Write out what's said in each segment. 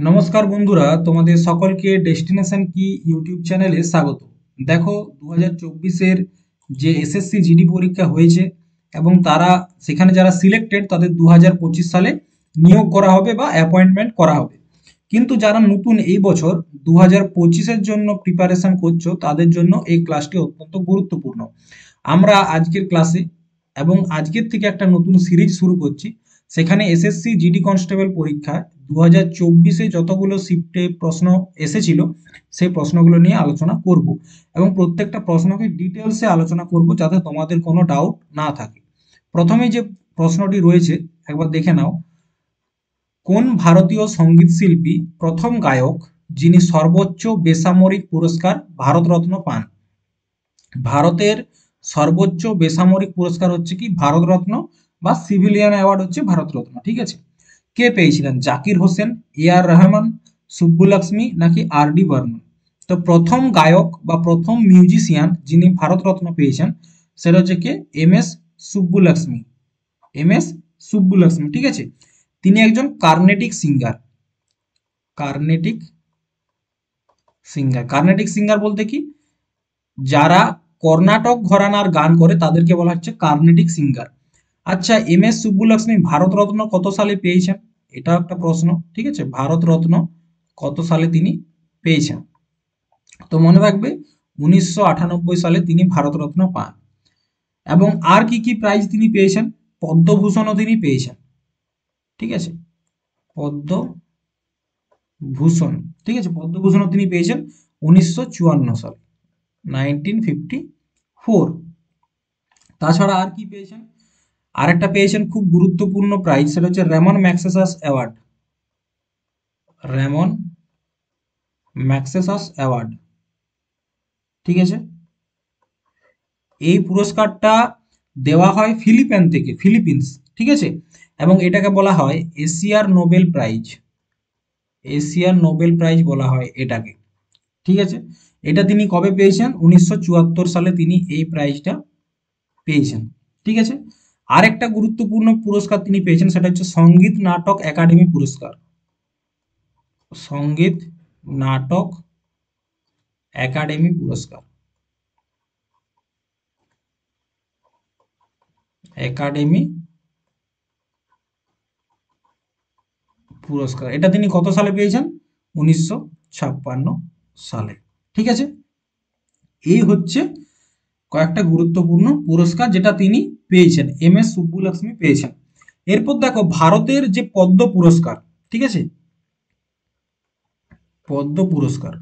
নমস্কার বন্ধুরা, তোমাদের সকলকে ডেস্টিনেশন কি ইউটিউব চ্যানেলে স্বাগত। দেখো, 2024-এর যে এসএসসি জিডি পরীক্ষা হয়েছে এবং তারা সেখানে যারা সিলেক্টেড তাদের 2025 সালে নিয়োগ করা হবে বা অ্যাপয়েন্টমেন্ট করা হবে। কিন্তু যারা নতুন এই বছর 2025-এর জন্য প্রিপারেশন করছো তাদের জন্য এই ক্লাসটি অত্যন্ত গুরুত্বপূর্ণ। আমরা আজকের ক্লাসে এবং আজকের থেকে একটা নতুন সিরিজ শুরু করছি। সেখানে এসএসসি জিডি কনস্টেবল পরীক্ষায় 2024-এ যতগুলো শিফটে প্রশ্ন এসেছিল সেই প্রশ্নগুলো নিয়ে আলোচনা করব এবং প্রত্যেকটা প্রশ্নকে ডিটেলসে আলোচনা করব যাতে তোমাদের কোনো ডাউট না থাকে। প্রথমে যে প্রশ্নটি রয়েছে একবার দেখে নাও। কোন ভারতীয় সঙ্গীত শিল্পী প্রথম গায়ক যিনি সর্বোচ্চ বেসামরিক পুরস্কার ভারতরত্ন পান? ভারতের সর্বোচ্চ বেসামরিক পুরস্কার হচ্ছে কি ভারতরত্ন, বা সিভিলিয়ান অ্যাওয়ার্ড হচ্ছে ভারতরত্ন। ঠিক আছে, কে পেয়েছিলেন? জাকির হোসেন, এ আর রহমান, সুব্বুলক্ষ্মী নাকি আর ডি বর্মন? তো প্রথম গায়ক বা প্রথম মিউজিশিয়ান যিনি ভারতরত্ন পেয়েছেন সেটা হচ্ছে কে? M S Subbulakshmi. M S Subbulakshmi. ঠিক আছে, তিনি একজন Carnatic singer. Carnatic singer, Carnatic singer বলতে কি, যারা কর্ণাটক ঘরানার গান করে তাদেরকে বলা হচ্ছে কার্নেটিক সিঙ্গার। আচ্ছা, এম এস সুব্বুলক্ষ্মী ভারতরত্ন কত সালে পেয়েছেন? এটাও একটা প্রশ্ন। ঠিক আছে, ভারতরত্ন কত সালে তিনি পেয়েছেন? তো মনে রাখবে 1998 সালে তিনি ভারতরত্ন পান। এবং আর কি কি প্রাইজ তিনি পেয়েছেন? পদ্মভূষণও তিনি পেয়েছেন। ঠিক আছে, পদ্মভূষণ। ঠিক আছে, পদ্মভূষণও তিনি পেয়েছেন 1954 সালে, 1954। তাছাড়া আর কি পেয়েছেন? আরেকটা পেয়েছেন খুব গুরুত্বপূর্ণ প্রাইজ, সেটা হচ্ছে Ramon Magsaysay award. Ramon Magsaysay award. ঠিক আছে, এই পুরস্কারটা দেওয়া হয় ফিলিপিন্স। ঠিক আছে, এবং এটাকে বলা হয় এশিয়ার নোবেল প্রাইজ। এশিয়ার নোবেল প্রাইজ বলা হয় এটাকে। ঠিক আছে, এটা তিনি কবে পেয়েছেন? 1974 সালে তিনি এই প্রাইজটা পেয়েছেন। ঠিক আছে, আরেকটা গুরুত্বপূর্ণ পুরস্কার তিনি পেয়েছেন, সেটা হচ্ছে সঙ্গীত নাটক একাডেমি পুরস্কার। সঙ্গীত নাটক একাডেমি পুরস্কার। একাডেমি পুরস্কার, এটা তিনি কত সালে পেয়েছেন? 1956 সালে। ঠিক আছে, এই হচ্ছে কয়েকটা গুরুত্বপূর্ণ পুরস্কার যেটা তিনি পেয়েছেন, এম এস সুব্বুলক্ষ্মী পেয়েছেন। এরপর দেখো ভারতের যে পদ্ম পুরস্কার। ঠিক আছে, পদ্ম পুরস্কার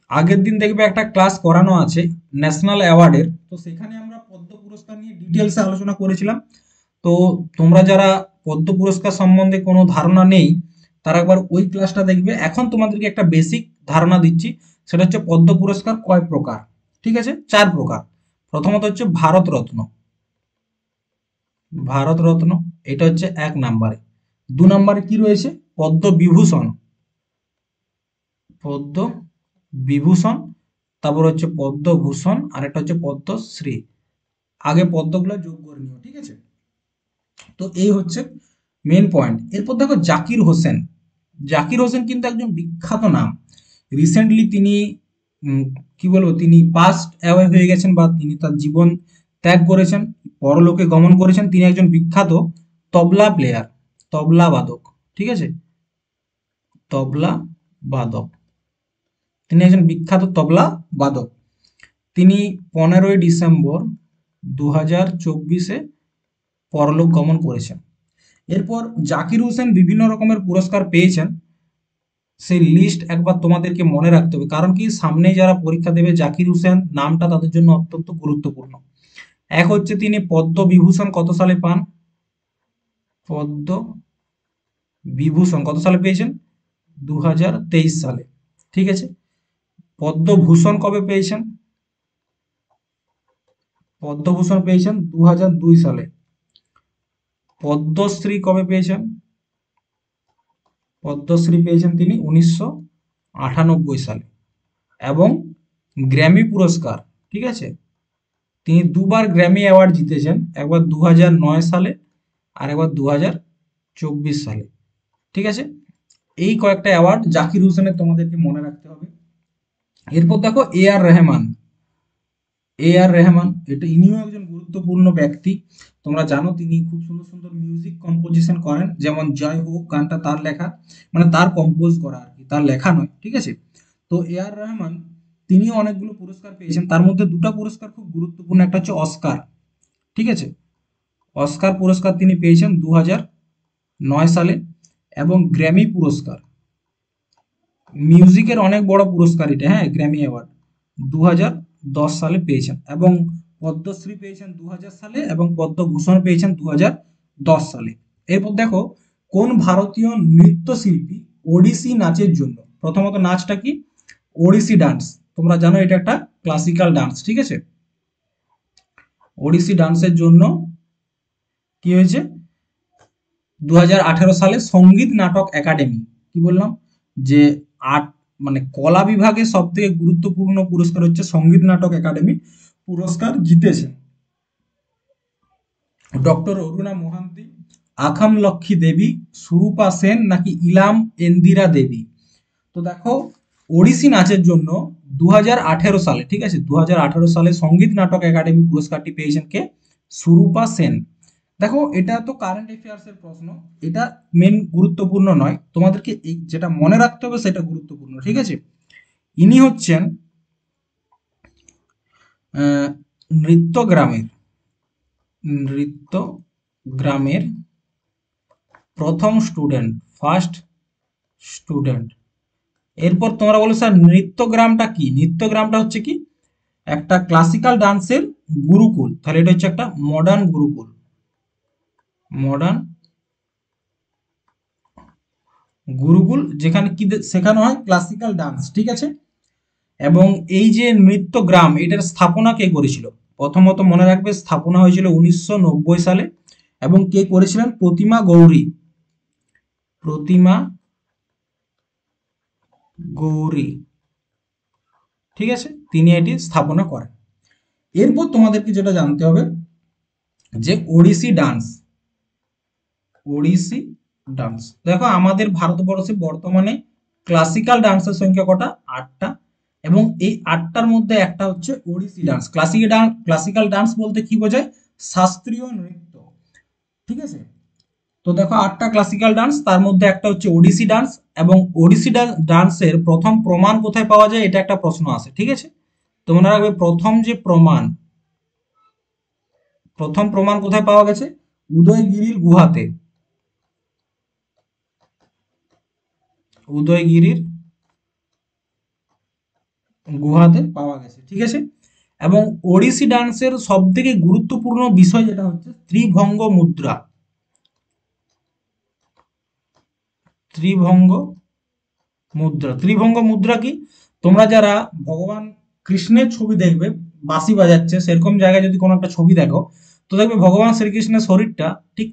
আগের দিন দেখবে একটা ক্লাস করানো আছে ন্যাশনাল অ্যাওয়ার্ডের, তো সেখানে আমরা পদ্ম পুরস্কার নিয়ে ডিটেলসে আলোচনা করেছিলাম। তো তোমরা যারা পদ্ম পুরস্কার সম্বন্ধে কোনো ধারণা নেই তারা একবার ওই ক্লাসটা দেখবে। এখন তোমাদেরকে একটা বেসিক ধারণা দিচ্ছি, সেটা হচ্ছে পদ্ম পুরস্কার কয় প্রকার। ঠিক আছে, 4 প্রকার। প্রথমত হচ্ছে ভারতরত্ন। ভারতরত্ন, এটা হচ্ছে 1 নম্বরে। 2 নম্বরে কি রয়েছে? পদ্মবিভূষণ। পদ্ম বিভূষণ। তারপর হচ্ছে পদ্মভূষণ, আর একটা হচ্ছে পদ্মশ্রী। আগে পদ্মগুলো যোগ করে নিও। ঠিক আছে, তো এই হচ্ছে মেন পয়েন্ট। এরপর দেখো জাকির হোসেন। জাকির হোসেন কিন্তু একজন বিখ্যাত নাম। রিসেন্টলি তিনি উম, কি বলবো, তিনি পাস্ট অ্যাওয়ে হয়ে গেছেন বা তিনি তার জীবন ত্যাগ করেছেন, পরলোকে গমন করেছেন। তিনি একজন বিখ্যাত তবলা প্লেয়ার, তবলা বাদক। ঠিক আছে, তবলা বাদক। তিনি একজন বিখ্যাত তবলা বাদক। তিনি 15ই ডিসেম্বর 2024-এ পরলোক গমন করেছেন। এরপর জাকির হোসেন বিভিন্ন রকমের পুরস্কার পেয়েছেন, সেই লিস্ট একবার তোমাদেরকে মনে রাখতে হবে, কারণ কি সামনে যারা পরীক্ষা দেবে জাকির হোসেন নামটা তাদের জন্য অত্যন্ত গুরুত্বপূর্ণ। এক হচ্ছে তিনি পদ্মবিভূষণ কত সালে পান? পদ্ম বিভূষণ কত সালে পেয়েছেন? 2023 সালে। ঠিক আছে, পদ্মভূষণ কবে পেয়েছেন? পদ্মভূষণ পেয়েছেন 2002 সালে। পদ্মশ্রী কবে পেয়েছেন? পদ্মশ্রী পেয়েছেন তিনি 1998 সালে। এবং গ্র্যামি পুরস্কার, ঠিক আছে, তিনি দুবার গ্র্যামি অ্যাওয়ার্ড জিতেছেন, একবার 2009 সালে আর একবার 2024 সালে। ঠিক আছে, এই কয়েকটা অ্যাওয়ার্ড জাকির হোসেনের তোমাদেরকে মনে রাখতে হবে। এরপর দেখো এ আর রেহমান। এ আর রেহমান, এটা ইনিও একজন গুরুত্বপূর্ণ ব্যক্তি। তোমরা জানো তিনি খুব সুন্দর সুন্দর মিউজিক কম্পোজিশন করেন, যেমন জয় হোক গানটা তার লেখা, মানে তার কম্পোজ করা আর কি, তার লেখা নয়, ঠিক আছে। তো এ আর রহমান তিনিও অনেকগুলো পুরস্কার পেয়েছেন, তার মধ্যে দুটো পুরস্কার খুব গুরুত্বপূর্ণ, একটা হচ্ছে অস্কার, ঠিক আছে। অস্কার পুরস্কার তিনি পেয়েছেন 2009 সালে, এবং গ্র্যামি পুরস্কার, মিউজিকের অনেক বড় পুরস্কার এটা, হ্যাঁ, গ্র্যামি অ্যাওয়ার্ড 2010 সালে পেয়েছেন, এবং পদ্মশ্রী পেয়েছেন 2000 সালে, এবং পদ্মভূষণ পেয়েছেন 2010 সালে। এরপর দেখো কোন ভারতীয় নৃত্যশিল্পী ওড়িশি নাচের জন্য, প্রথমত নাচটা কি, ওড়িশি ডান্স, তোমরা জানো এটা একটা ক্লাসিক্যাল ডান্স, ঠিক আছে। ওড়িশি ডান্সের জন্য কি হয়েছে, 2018 সালে সঙ্গীত নাটক একাডেমি, কি বললাম, যে আট, মানে কলা বিভাগে সব থেকে গুরুত্বপূর্ণ পুরস্কার হচ্ছে সঙ্গীত নাটক একাডেমি পুরস্কার জিতেছেন ডক্টর অরুণা মোহান্তি, আখাম লক্ষ্মী দেবী, সুরূপা সেন, নাকি ইলাম এন্দিরা দেবী। তো দেখো ওড়িশি নাচের জন্য 2018 সালে, ঠিক আছে, 2018 সালে সঙ্গীত নাটক একাডেমি পুরস্কারটি পেয়েছেন কে, সুরূপা সেন। দেখো এটা তো কারেন্ট অ্যাফেয়ার্স এর প্রশ্ন, এটা মেন গুরুত্বপূর্ণ নয়, তোমাদেরকে যেটা মনে রাখতে হবে সেটা গুরুত্বপূর্ণ, ঠিক আছে। ইনি হচ্ছেন নৃত্যগ্রামের নৃত্যগ্রামের প্রথম স্টুডেন্ট, ফার্স্ট স্টুডেন্ট। এরপর তোমরা বলো স্যার নৃত্যগ্রামটা কি, নৃত্যগ্রামটা হচ্ছে কি একটা ক্লাসিক্যাল ডান্সের গুরুকুল, তাহলে এটা হচ্ছে একটা মডার্ন গুরুকুল, মডার্ন গুরুকুল, যেখানে কি শেখানো হয় ক্লাসিক্যাল ডান্স, ঠিক আছে। এবং এই যে নৃত্যগ্রাম, এটার স্থাপনা কে করেছিল, প্রথমত মনে রাখবে স্থাপনা হয়েছিল 1990 সালে, এবং কে করেছিলেন, প্রতিমা গৌরী, প্রতিমা গৌরী, ঠিক আছে, তিনি এটি স্থাপনা করেন। এরপর তোমাদেরকে যেটা জানতে হবে যে ওড়িশি ডান্স, ওড়িশি ডান্স, দেখো আমাদের ভারতবর্ষে বর্তমানে ক্লাসিক্যাল ডান্সের সংখ্যা কটা, 8টা, এবং এই 8টার মধ্যে একটা হচ্ছে ওড়িশি ডান্স। ক্লাসিক্যাল ডান্স বলতে কি বোঝায়, শাস্ত্রীয় নৃত্য, ঠিক আছে। তো দেখো 8টা ক্লাসিক্যাল ডান্স, তার মধ্যে একটা হচ্ছে ওড়িশি ডান্স, এবং ওড়িশি ডান্সের প্রথম প্রমাণ কোথায় পাওয়া যায়, এটা একটা প্রশ্ন আছে, ঠিক আছে। তোমরা রাখবে প্রথম যে প্রমাণ, প্রথম প্রমাণ কোথায় পাওয়া গেছে, উদয়গিরির গুহাতে, উদয়গিরির গুহাতে পাওয়া গেছে, ঠিক আছে। এবং ওড়িশি ডান্সের সব থেকে গুরুত্বপূর্ণ বিষয় যেটা হচ্ছে ত্রিভঙ্গ মুদ্রা, ত্রিভঙ্গ মুদ্রা। ত্রিভঙ্গ মুদ্রা কি, তোমরা যারা ভগবান কৃষ্ণের ছবি দেখবে বাঁশি বাজাচ্ছে, সেরকম জায়গায় যদি কোনো একটা ছবি দেখো, তো দেখবে ভগবান শ্রীকৃষ্ণের শরীরটা ঠিক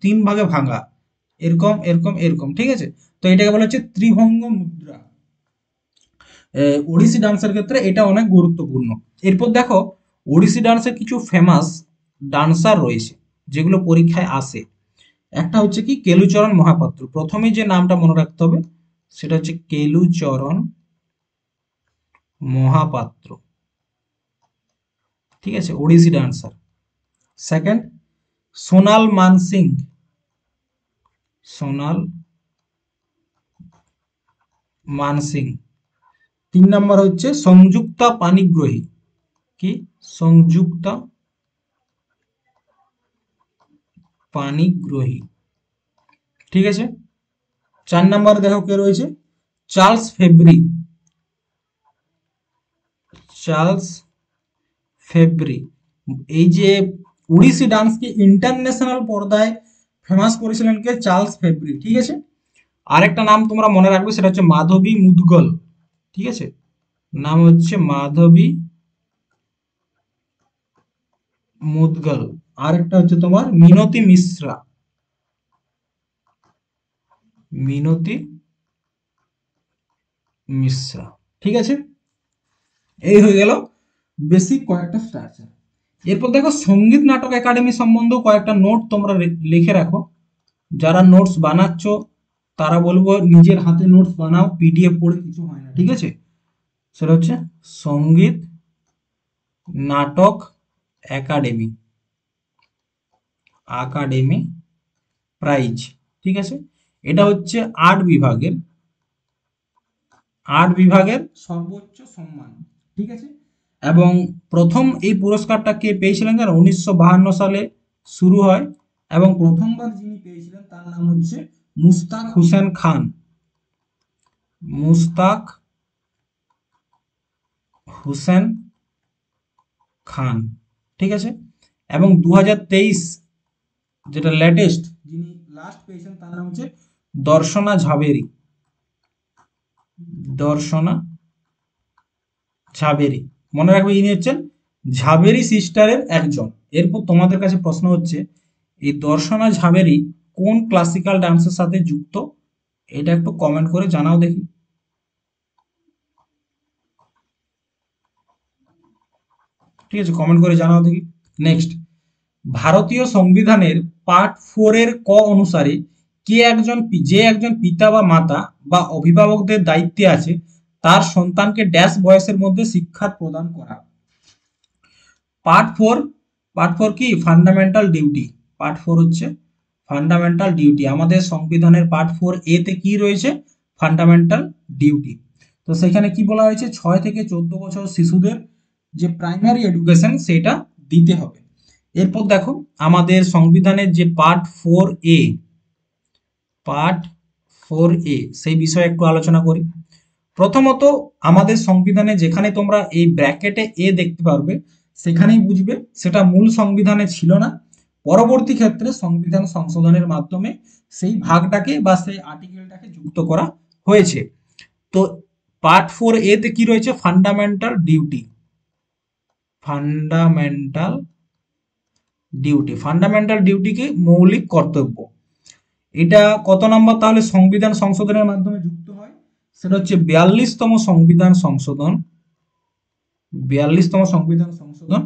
তিন ভাগে ভাঙা, এরকম এরকম এরকম, ঠিক আছে। তো এটাকে বলা হচ্ছে ত্রিভঙ্গ মুদ্রা। ওড়িশি ডান্সের ক্ষেত্রে এটা অনেক গুরুত্বপূর্ণ। এরপর দেখো ওড়িশি ডান্সের কিছু ফেমাস ডান্সার রয়েছে যেগুলো পরীক্ষায় আসে। একটা হচ্ছে কি কেলুচরণ মহাপাত্র, প্রথমে যে নামটা মনে রাখতে হবে সেটা হচ্ছে কেলুচরণ মহাপাত্র, ঠিক আছে, ওড়িশি ডান্সার। সেকেন্ড সোনাল মানসিং, সোনাল মানসিং। 3 নম্বর হচ্ছে সংযুক্তা পানিগ্রাহী, কি সংযুক্তা পানিগ্রাহী, ঠিক আছে। 4 নম্বর দেখো কে রয়েছে, চার্লস ফেব্রি, চার্লস ফেব্রি। এই যে ওড়িশি ডান্সকে ইন্টারন্যাশনাল পর্দায় ফেমাস করেছিলেন কে, চার্লস ফেব্রি, ঠিক আছে। আরেকটা নাম তোমরা মনে রাখবে সেটা হচ্ছে মাধবী মুদগল, ঠিক আছে, নাম হচ্ছে মাধবী মুদগল। আরেকটা হচ্ছে তোমার মিনতি মিশ্রা, মিনতি মিশ্রা, ঠিক আছে। এই হয়ে গেল বেসিক কয়েকটা স্ট্রাকচার। এরপর দেখো সঙ্গীত নাটক একাডেমি সম্বন্ধেও কয়েকটা নোট তোমরা লিখে রাখো, যারা নোটস বানাচ্ছ তারা বলবো নিজের হাতে নোটস বানাও, পিডিএফ পড়ে কিছু হয় না, ঠিক আছে। সেটা হচ্ছে সঙ্গীত নাটক একাডেমি, একাডেমি প্রাইজ, ঠিক আছে। এটা হচ্ছে আর্ট বিভাগের সর্বোচ্চ সম্মান, ঠিক আছে। এবং প্রথম এই পুরস্কারটা কে পেয়েছিলেন জানো? 1952 সালে শুরু হয়, এবং প্রথমবার যিনি পেয়েছিলেন তার নাম হচ্ছে মুস্তাক হোসেন খান, মুস্তাক হোসেন খান, ঠিক আছে। এবং 2023 যেটা লেটেস্ট, যিনি লাস্ট পেয়েছেন তার নাম হচ্ছে দর্শনা ঝাবেরি, দর্শনা ঝাবেরি, মনে রাখবে ইনি হচ্ছেন ঝাবেরি সিস্টারের একজন। এরপর তোমাদের কাছে প্রশ্ন হচ্ছে, এই দর্শনা ঝাবেরি কোন ক্লাসিক্যাল ডান্সের সাথে যুক্ত? এটা একটু কমেন্ট করে জানাও দেখি। ঠিক আছে, কমেন্ট করে জানাও দেখি। নেক্সট, ভারতীয় সংবিধানের পার্ট 4 এর ক অনুসারে যে একজন পিতা বা মাতা বা অভিভাবকদের দায়িত্বে আছে তার সন্তানকে ড্যাশ বয়সের মধ্যে শিক্ষা প্রদান করা। পার্ট 4, পার্ট 4 কি? Fundamental duty. পার্ট 4 হচ্ছে ফান্ডামেন্টাল ডিউটি। আমাদের সংবিধানের পার্ট 4 তে কি রয়েছে? Fundamental duty. তো সেখানে কি বলা হয়েছে? 6 থেকে 14 বছর শিশুদের যে প্রাইমারি এডুকেশন সেটা দিতে হবে। এরপর দেখো আমাদের সংবিধানের যে পার্ট 4 এ সেই বিষয়ে একটু আলোচনা করি। প্রথমত আমাদের সংবিধানে যেখানে তোমরা এই ব্র্যাকেটে এ দেখতে পারবে সেখানেই বুঝবে সেটা মূল সংবিধানে ছিল না, পরবর্তী ক্ষেত্রে সংবিধান সংশোধনের মাধ্যমে সেই ভাগটাকে বা সেই আর্টিকেলটাকে যুক্ত করা হয়েছে। তো পার্ট 4 তে কি রয়েছে? Fundamental duty, fundamental fundamental duty কি? মৌলিক কর্তব্য। এটা কত নম্বর তাহলে সংবিধান সংশোধনের মাধ্যমে যুক্ত হয়? সেটা হচ্ছে 42তম সংবিধান সংশোধন, 42তম সংবিধান সংশোধন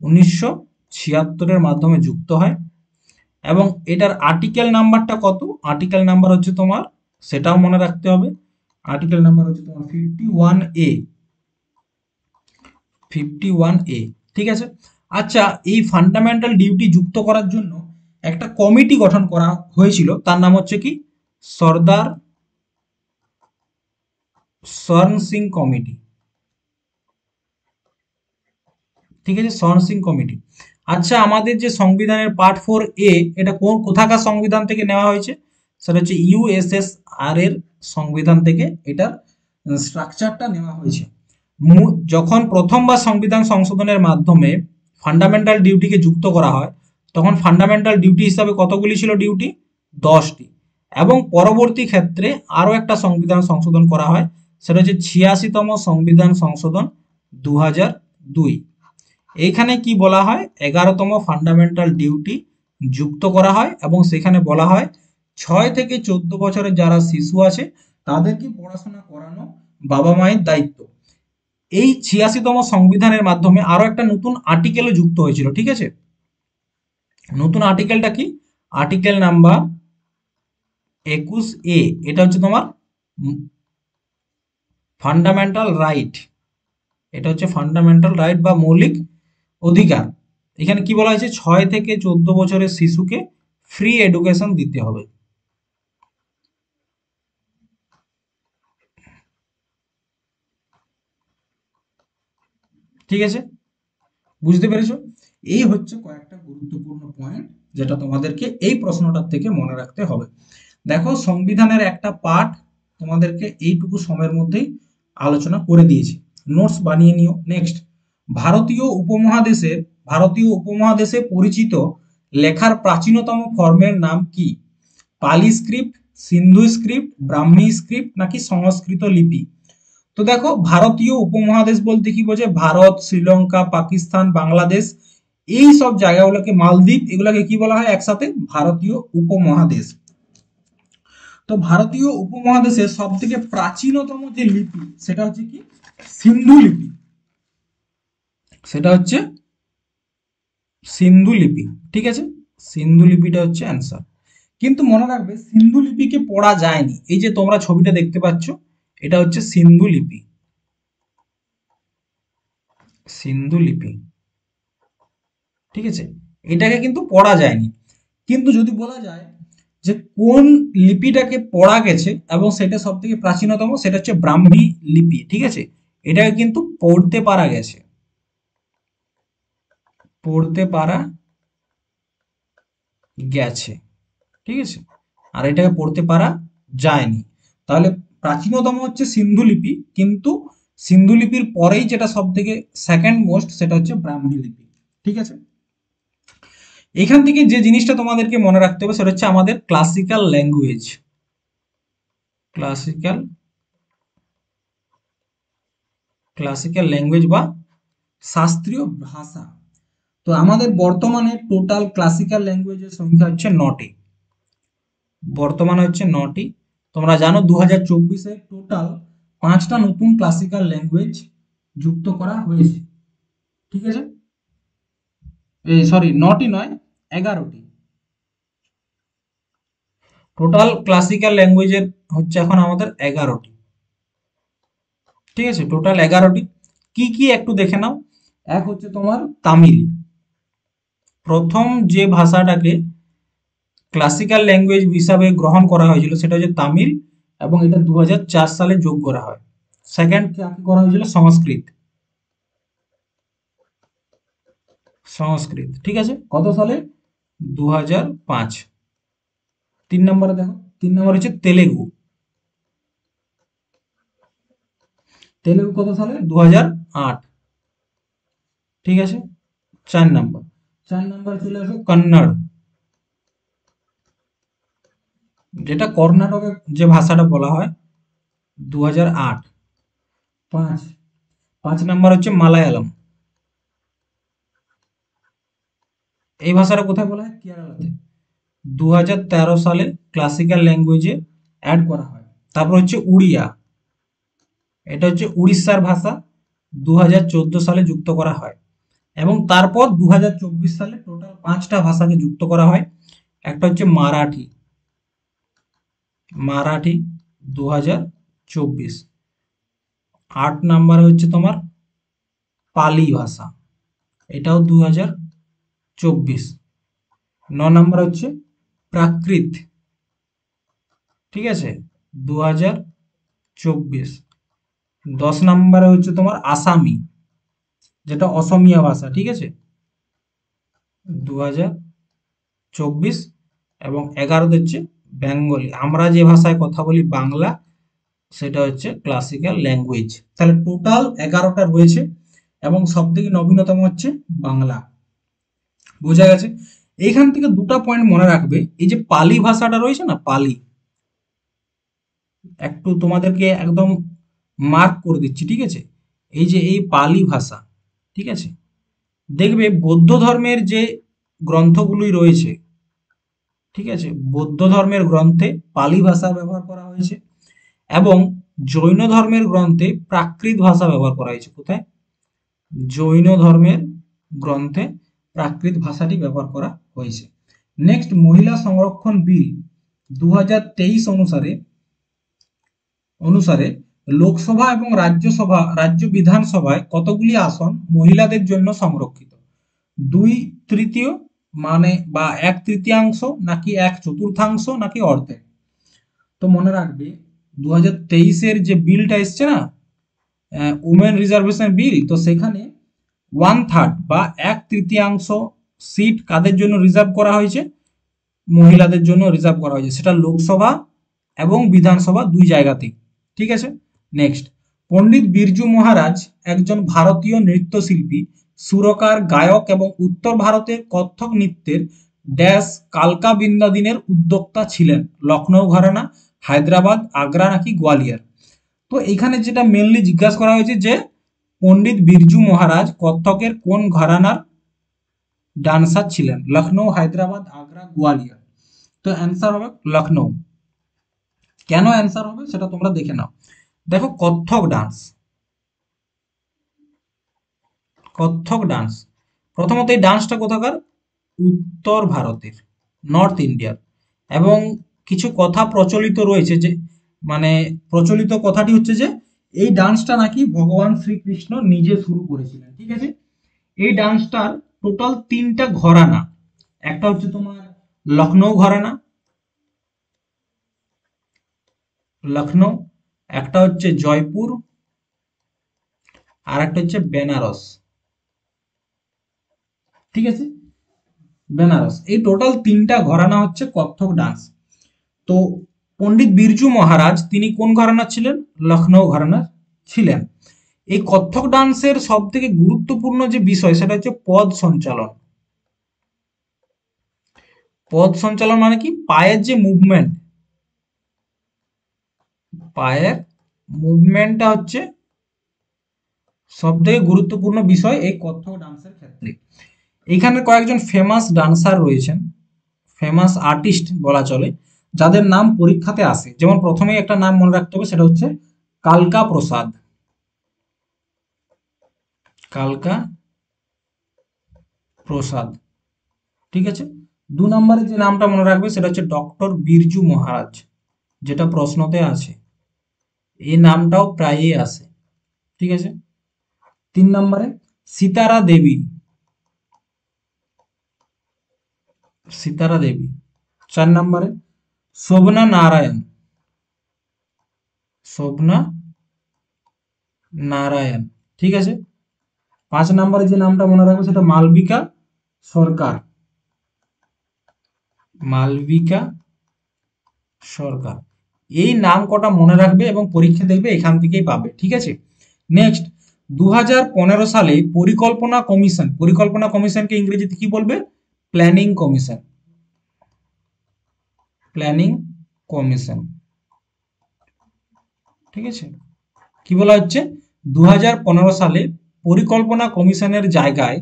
1976 এর মাধ্যমে যুক্ত হয়। এবং এটার আর্টিকেল নাম্বারটা কত? আর্টিকেল নাম্বার হচ্ছে তোমার, সেটাও মনে রাখতে হবে, আর্টিকেল নাম্বার হচ্ছে তোমার 51A, 51A, ঠিক আছে। আচ্ছা, এই ফান্ডামেন্টাল ডিউটি যুক্ত করার জন্য একটা কমিটি গঠন করা হয়েছিল, তার নাম হচ্ছে কি? সর্দার শরণ সিং কমিটি, ঠিক আছে, শরণ সিং কমিটি। আচ্ছা, আমাদের যে সংবিধানের পার্ট 4 এটা কোথাকার সংবিধান থেকে নেওয়া হয়েছে? সেটা হচ্ছে ইউএসএসআর এর সংবিধান থেকে এটার স্ট্রাকচারটা নেওয়া হয়েছে। যখন প্রথমবার সংবিধান সংশোধনের মাধ্যমে ফান্ডামেন্টাল ডিউটিকে যুক্ত করা হয় তখন ফান্ডামেন্টাল ডিউটি হিসাবে কতগুলি ছিল ডিউটি? 10টি। এবং পরবর্তী ক্ষেত্রে আরো একটা সংবিধান সংশোধন করা হয়, সেটা হচ্ছে 86তম সংবিধান সংশোধন 2002। এইখানে কি বলা হয়? 11তম ফান্ডামেন্টাল ডিউটি যুক্ত করা হয় এবং সেখানে বলা হয় 6 থেকে 14 বছরের যারা শিশু আছে তাদেরকে পড়াশোনা করানো বাবা মায়ের দায়িত্ব। এই 86তম সংবিধানের মাধ্যমে আরো একটা নতুন আর্টিকেলও যুক্ত হয়েছিল, ঠিক আছে। নতুন আর্টিকেলটা কি? Article number 21A। এটা হচ্ছে তোমার ফান্ডামেন্টাল রাইট, এটা হচ্ছে ফান্ডামেন্টাল রাইট বা মৌলিক অধিকার। এখানে কি বলা হয়েছে? 6 থেকে 14 বছরের শিশুকে ফ্রি এডুকেশন দিতে হবে, ঠিক আছে, বুঝতে পেরেছো? এই হচ্ছে কয়েকটা গুরুত্বপূর্ণ পয়েন্ট যেটা তোমাদেরকে এই প্রশ্নটার থেকে মনে রাখতে হবে। দেখো সংবিধানের একটা পার্ট তোমাদেরকে এইটুকু সময়ের মধ্যেই আলোচনা করে দিয়েছি, নোটস বানিয়ে নিও। নেক্সট, ভারতীয় উপমহাদেশে পরিচিত লেখার প্রাচীনতম ফর্মের নাম কি? পালি স্ক্রিপ্ট, সিন্ধু স্ক্রিপ্ট, ব্রাহ্মী স্ক্রিপ্ট নাকি সংস্কৃত লিপি? তো দেখো ভারতীয় উপমহাদেশ বলতে কি বোঝে? ভারত, শ্রীলঙ্কা, পাকিস্তান, বাংলাদেশ, এই সব জায়গাগুলোকে, মালদ্বীপ, এগুলোকে কি বলা হয় একসাথে? ভারতীয় উপমহাদেশ। তো ভারতীয় উপমহাদেশের সব থেকে প্রাচীনতম যে লিপি সেটা হচ্ছে কি? সিন্ধু লিপি, সেটা হচ্ছে সিন্ধু লিপি, ঠিক আছে। সিন্ধু লিপিটা হচ্ছে অ্যান্সার। কিন্তু মনে রাখবে সিন্ধু লিপিকে পড়া যায়নি। এই যে তোমরা ছবিটা দেখতে পাচ্ছ, এটা হচ্ছে সিন্ধু লিপি। সিন্ধু লিপি, ঠিক আছে, এটাকে কিন্তু পড়া যায়নি। কিন্তু যদি বলা যায় যে কোন লিপিটাকে পড়া গেছে এবং সেটা সব থেকে প্রাচীনতম, সেটা হচ্ছে ব্রাহ্মী লিপি, ঠিক আছে, এটাকে কিন্তু পড়তে পারা গেছে, পড়তে পারা গেছে, ঠিক আছে, আর এটাকে পড়তে পারা যায়নি। তাহলে প্রাচীনতম হচ্ছে সিন্ধু লিপি, কিন্তু সিন্ধু লিপির পরেই যেটা সব থেকে সেকেন্ড মোস্ট, সেটা হচ্ছে ব্রাহ্মী লিপি, ঠিক আছে। এখান থেকে যে জিনিসটা তোমাদেরকে মনে রাখতে হবে সেটা হচ্ছে আমাদের classical language. Classical classical language বা শাস্ত্রীয় ভাষা। তো আমাদের বর্তমানে টোটাল ক্লাসিক্যাল ল্যাঙ্গুয়েজের সংখ্যা হচ্ছে 9টি। বর্তমানে হচ্ছে 9টি। তোমরা জানো 2024-এ টোটাল 5টা নতুন ক্লাসিক্যাল ল্যাঙ্গুয়েজ যুক্ত করা হয়েছে, ঠিক আছে। এই সরি, 9টি নয়, 11টি। টোটাল ক্লাসিক্যাল ল্যাঙ্গুয়েজের হচ্ছে এখন আমাদের 11টি, ঠিক আছে, টোটাল 11টি। কি কি একটু দেখে নাও। এক হচ্ছে তোমার তামিল। প্রথম যে ভাষাটাকে ক্লাসিক্যাল ল্যাঙ্গুয়েজ হিসাবে গ্রহণ করা হয়েছিল সেটা হচ্ছে তামিল, এবং এটা 2004 সালে যোগ করা হয়। সেকেন্ড কাকে করা হয়েছিল? সংস্কৃত। সংস্কৃত, ঠিক আছে, কত সালে? 2005। 3 নম্বরে দেখো, 3 নম্বর হচ্ছে তেলেগু। তেলেগু কত সালে? 2008, ঠিক আছে। 4 নম্বর, 4 নম্বর চলে আসো কন্নড়, যেটা কর্ণাটকের যে ভাষাটা বলা হয়, 2008। 5, 5 নম্বর হচ্ছে মালায়ালম। এই ভাষাটা কোথায় বলা হয়? কেরালাতে। 2013 সালে ক্লাসিক্যাল ল্যাঙ্গুয়েজে অ্যাড করা হয়। তারপর হচ্ছে উড়িয়া, এটা হচ্ছে উড়িষ্যার ভাষা, 2014 সালে যুক্ত করা হয়। এবং তারপর 2024 সালে টোটাল 5টা ভাষাকে যুক্ত করা হয়। একটা হচ্ছে মারাঠি। মারাঠি 2024। 8 নম্বরে হচ্ছে তোমার পালি ভাষা, এটাও 2024। 9 নম্বর হচ্ছে প্রাকৃত, ঠিক আছে, 2024। 10 নম্বরে হচ্ছে তোমার আসামি, যেটা অসমিয়া ভাষা, ঠিক আছে, 2024। এবং 11তে হচ্ছে বেঙ্গলি, আমরা যে ভাষায় কথা বলি বাংলা, সেটা হচ্ছে ক্লাসিক্যাল ল্যাঙ্গুয়েজ। তাহলে টোটাল 11টা রয়েছে, এবং সব থেকে নবীনতম হচ্ছে বাংলা। বোঝা গেছে? এইখান থেকে দুটো পয়েন্ট মনে রাখবে। এই যে পালি ভাষাটা রয়েছে না, পালি, একটু তোমাদেরকে একদম মার্ক করে দিচ্ছি, ঠিক আছে। এই যে এই পালি ভাষা, ঠিক আছে, দেখবে বৌদ্ধ ধর্মের যে গ্রন্থগুলি রয়েছে, ঠিক আছে, বৌদ্ধ ধর্মের গ্রন্থে পালি ভাষা ব্যবহার করা হয়েছে, এবং জৈন ধর্মের গ্রন্থে প্রাকৃত ভাষা ব্যবহার করা হয়েছে। কোথায়? জৈন ধর্মের গ্রন্থে প্রাকৃত ভাষাটি ব্যবহার করা হয়েছে। নেক্সট, মহিলা সংরক্ষণ বিল 2023 অনুসারে অনুসারে লোকসভা এবং রাজ্য বিধানসভায় কতগুলি আসন মহিলাদের জন্য সংরক্ষিত? 2/3 মানে বা 1/3 নাকি 1/4 নাকি অর্ধেক? তো মনে রাখবে 2023-এর যে বিলটা এসছে না, উমেন রিজার্ভেশন বিল, তো সেখানে 1/3 বা 1/3 সিট কাদের জন্য রিজার্ভ করা হয়েছে? মহিলাদের জন্য রিজার্ভ করা হয়েছে, সেটা লোকসভা এবং বিধানসভা দুই জায়গাতেই, ঠিক আছে। নেক্সট, পণ্ডিত বিরজু মহারাজ একজন ভারতীয় নৃত্যশিল্পী, সুরকার, গায়ক এবং উত্তর ভারতের কত্থক নৃত্যের ড্যাশ কালকা বিন্দাদিনের উদ্যোক্তা ছিলেন। লখনৌ ঘরানা, হায়দ্রাবাদ, আগ্রা নাকি গোয়ালিয়র? তো এখানে যেটা মেনলি জিজ্ঞাসা করা হয়েছে যে পণ্ডিত বিরজু মহারাজ কত্থকের কোন ঘরানার ডান্সার ছিলেন? লখনৌ, হায়দ্রাবাদ, আগ্রা, গোয়ালিয়র? তো অ্যান্সার হবে লখনৌ। কেন অ্যান্সার হবে সেটা তোমরা দেখে নাও। দেখো, কত্থক ডান্স, কত্থক ডান্স, প্রথমত এই ডান্সটা কোথাকার? উত্তর ভারতের, নর্থ ইন্ডিয়ার। এবং কিছু কথা প্রচলিত রয়েছে যে মানে প্রচলিত কথাটি হচ্ছে যে এই ডান্সটা নাকি ভগবান শ্রীকৃষ্ণ নিজে শুরু করেছিলেন। ঠিক আছে, এই ডান্সটার টোটাল 3টা ঘরানা। একটা হচ্ছে তোমার লখনৌ ঘরানা, লখনৌ, একটা হচ্ছে জয়পুর, আর একটা হচ্ছে বেনারস। ঠিক আছে, বেনারস, এই টোটাল 3টা ঘরানা হচ্ছে কত্থক ডান্স। তো পণ্ডিত বিরজু মহারাজ তিনি কোন ঘরানা ছিলেন? লখনৌ ঘরানা ছিলেন। এই কত্থক ডান্সের সব থেকে গুরুত্বপূর্ণ যে বিষয় সেটা হচ্ছে পদ সঞ্চালন। পদ সঞ্চালন মানে কি? পায়ের যে মুভমেন্ট, পায়ের মুভমেন্টটা হচ্ছে সব থেকে গুরুত্বপূর্ণ বিষয় এই কত্থক ডান্সের ক্ষেত্রে। এখানে কয়েকজন ফেমাস ডান্সার রয়েছেন, ফেমাস আর্টিস্ট বলা চলে, যাদের নাম পরীক্ষাতে আসে। যেমন প্রথমেই একটা নাম মনে রাখতে হবে, সেটা হচ্ছে কালকা প্রসাদ। কালকা প্রসাদ, ঠিক আছে। 2 নম্বরে যে নামটা মনে রাখবে সেটা হচ্ছে ডক্টর বিরজু মহারাজ, যেটা প্রশ্নতে আছে, এই নামটাও প্রায়ই আসে। ঠিক আছে। 3 নম্বরে সিতারা দেবী, সিতারা দেবী। 4 নম্বরে শোভনা নারায়ণ, শোভনা নারায়ণ। ঠিক আছে। 5 নম্বরে যে নামটা মনে রাখবে সেটা মালবিকা সরকার, মালবিকা সরকার। এই নাম কটা মনে রাখবে এবং পরীক্ষা দেখবে এখান থেকেই পাবে। ঠিক আছে। নেক্সট, 2015 সালে পরিকল্পনা কমিশন, পরিকল্পনা কমিশনকে ইংরেজিতে কি বলবে? Planning commission, planning commission. ঠিক আছে, কি বলা হচ্ছে? 2015 সালে পরিকল্পনা কমিশনের জায়গায়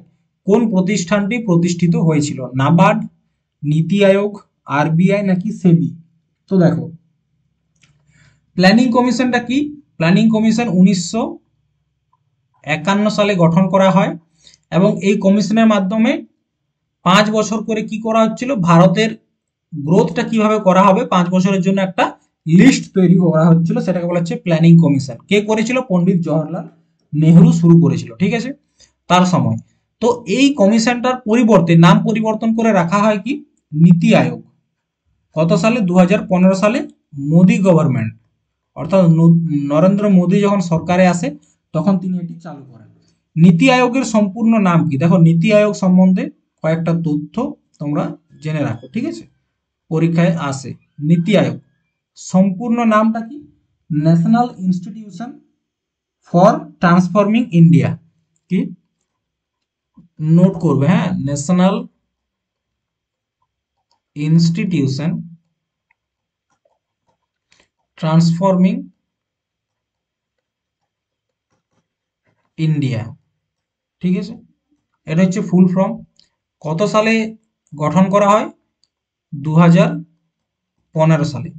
কোন প্রতিষ্ঠানটি প্রতিষ্ঠিত হয়েছিল? নাবার্ড, নীতি আয়োগ, আরবিআই নাকি সেবি? তো দেখো, প্ল্যানিং কমিশনটা কি? প্ল্যানিং কমিশন 1951 সালে গঠন করা হয় এবং এই কমিশনের মাধ্যমে 5 বছর করে কি করা হচ্ছিল? ভারতের গ্রোথটা কিভাবে করা হবে 5 বছরের জন্য একটা লিস্ট তৈরি করা হচ্ছিল, সেটাকে বলা হচ্ছে প্ল্যানিং কমিশন। কে করেছিল? পণ্ডিত জওহরলাল নেহরু শুরু করেছিল। ঠিক আছে, তার সময়। তো এই কমিশনটার পরিবর্তে নাম পরিবর্তন করে রাখা হয় কি? নীতি আয়োগ। কত সালে? 2015 সালে মোদি গভর্নমেন্ট, অর্থাৎ নরেন্দ্র মোদী যখন সরকারে আসে তখন তিনি এটি চালু করেন। নীতি আয়োগের সম্পূর্ণ নাম কি? দেখো, নীতি আয়োগ সম্বন্ধে কয়েকটা তথ্য তোমরা জেনে রাখো। ঠিক আছে, পরীক্ষায় আসে। নীতি আয়োগ সম্পূর্ণ নামটা কি? National institution for transforming India. কি নোট করবে? হ্যাঁ, ন্যাশনাল ইনস্টিটিউশন ট্রান্সফর্মিং ইন্ডিয়া। ঠিক আছে, এটা হচ্ছে ফুল ফর্ম। কত সালে গঠন করা হয়? 2015 সালে।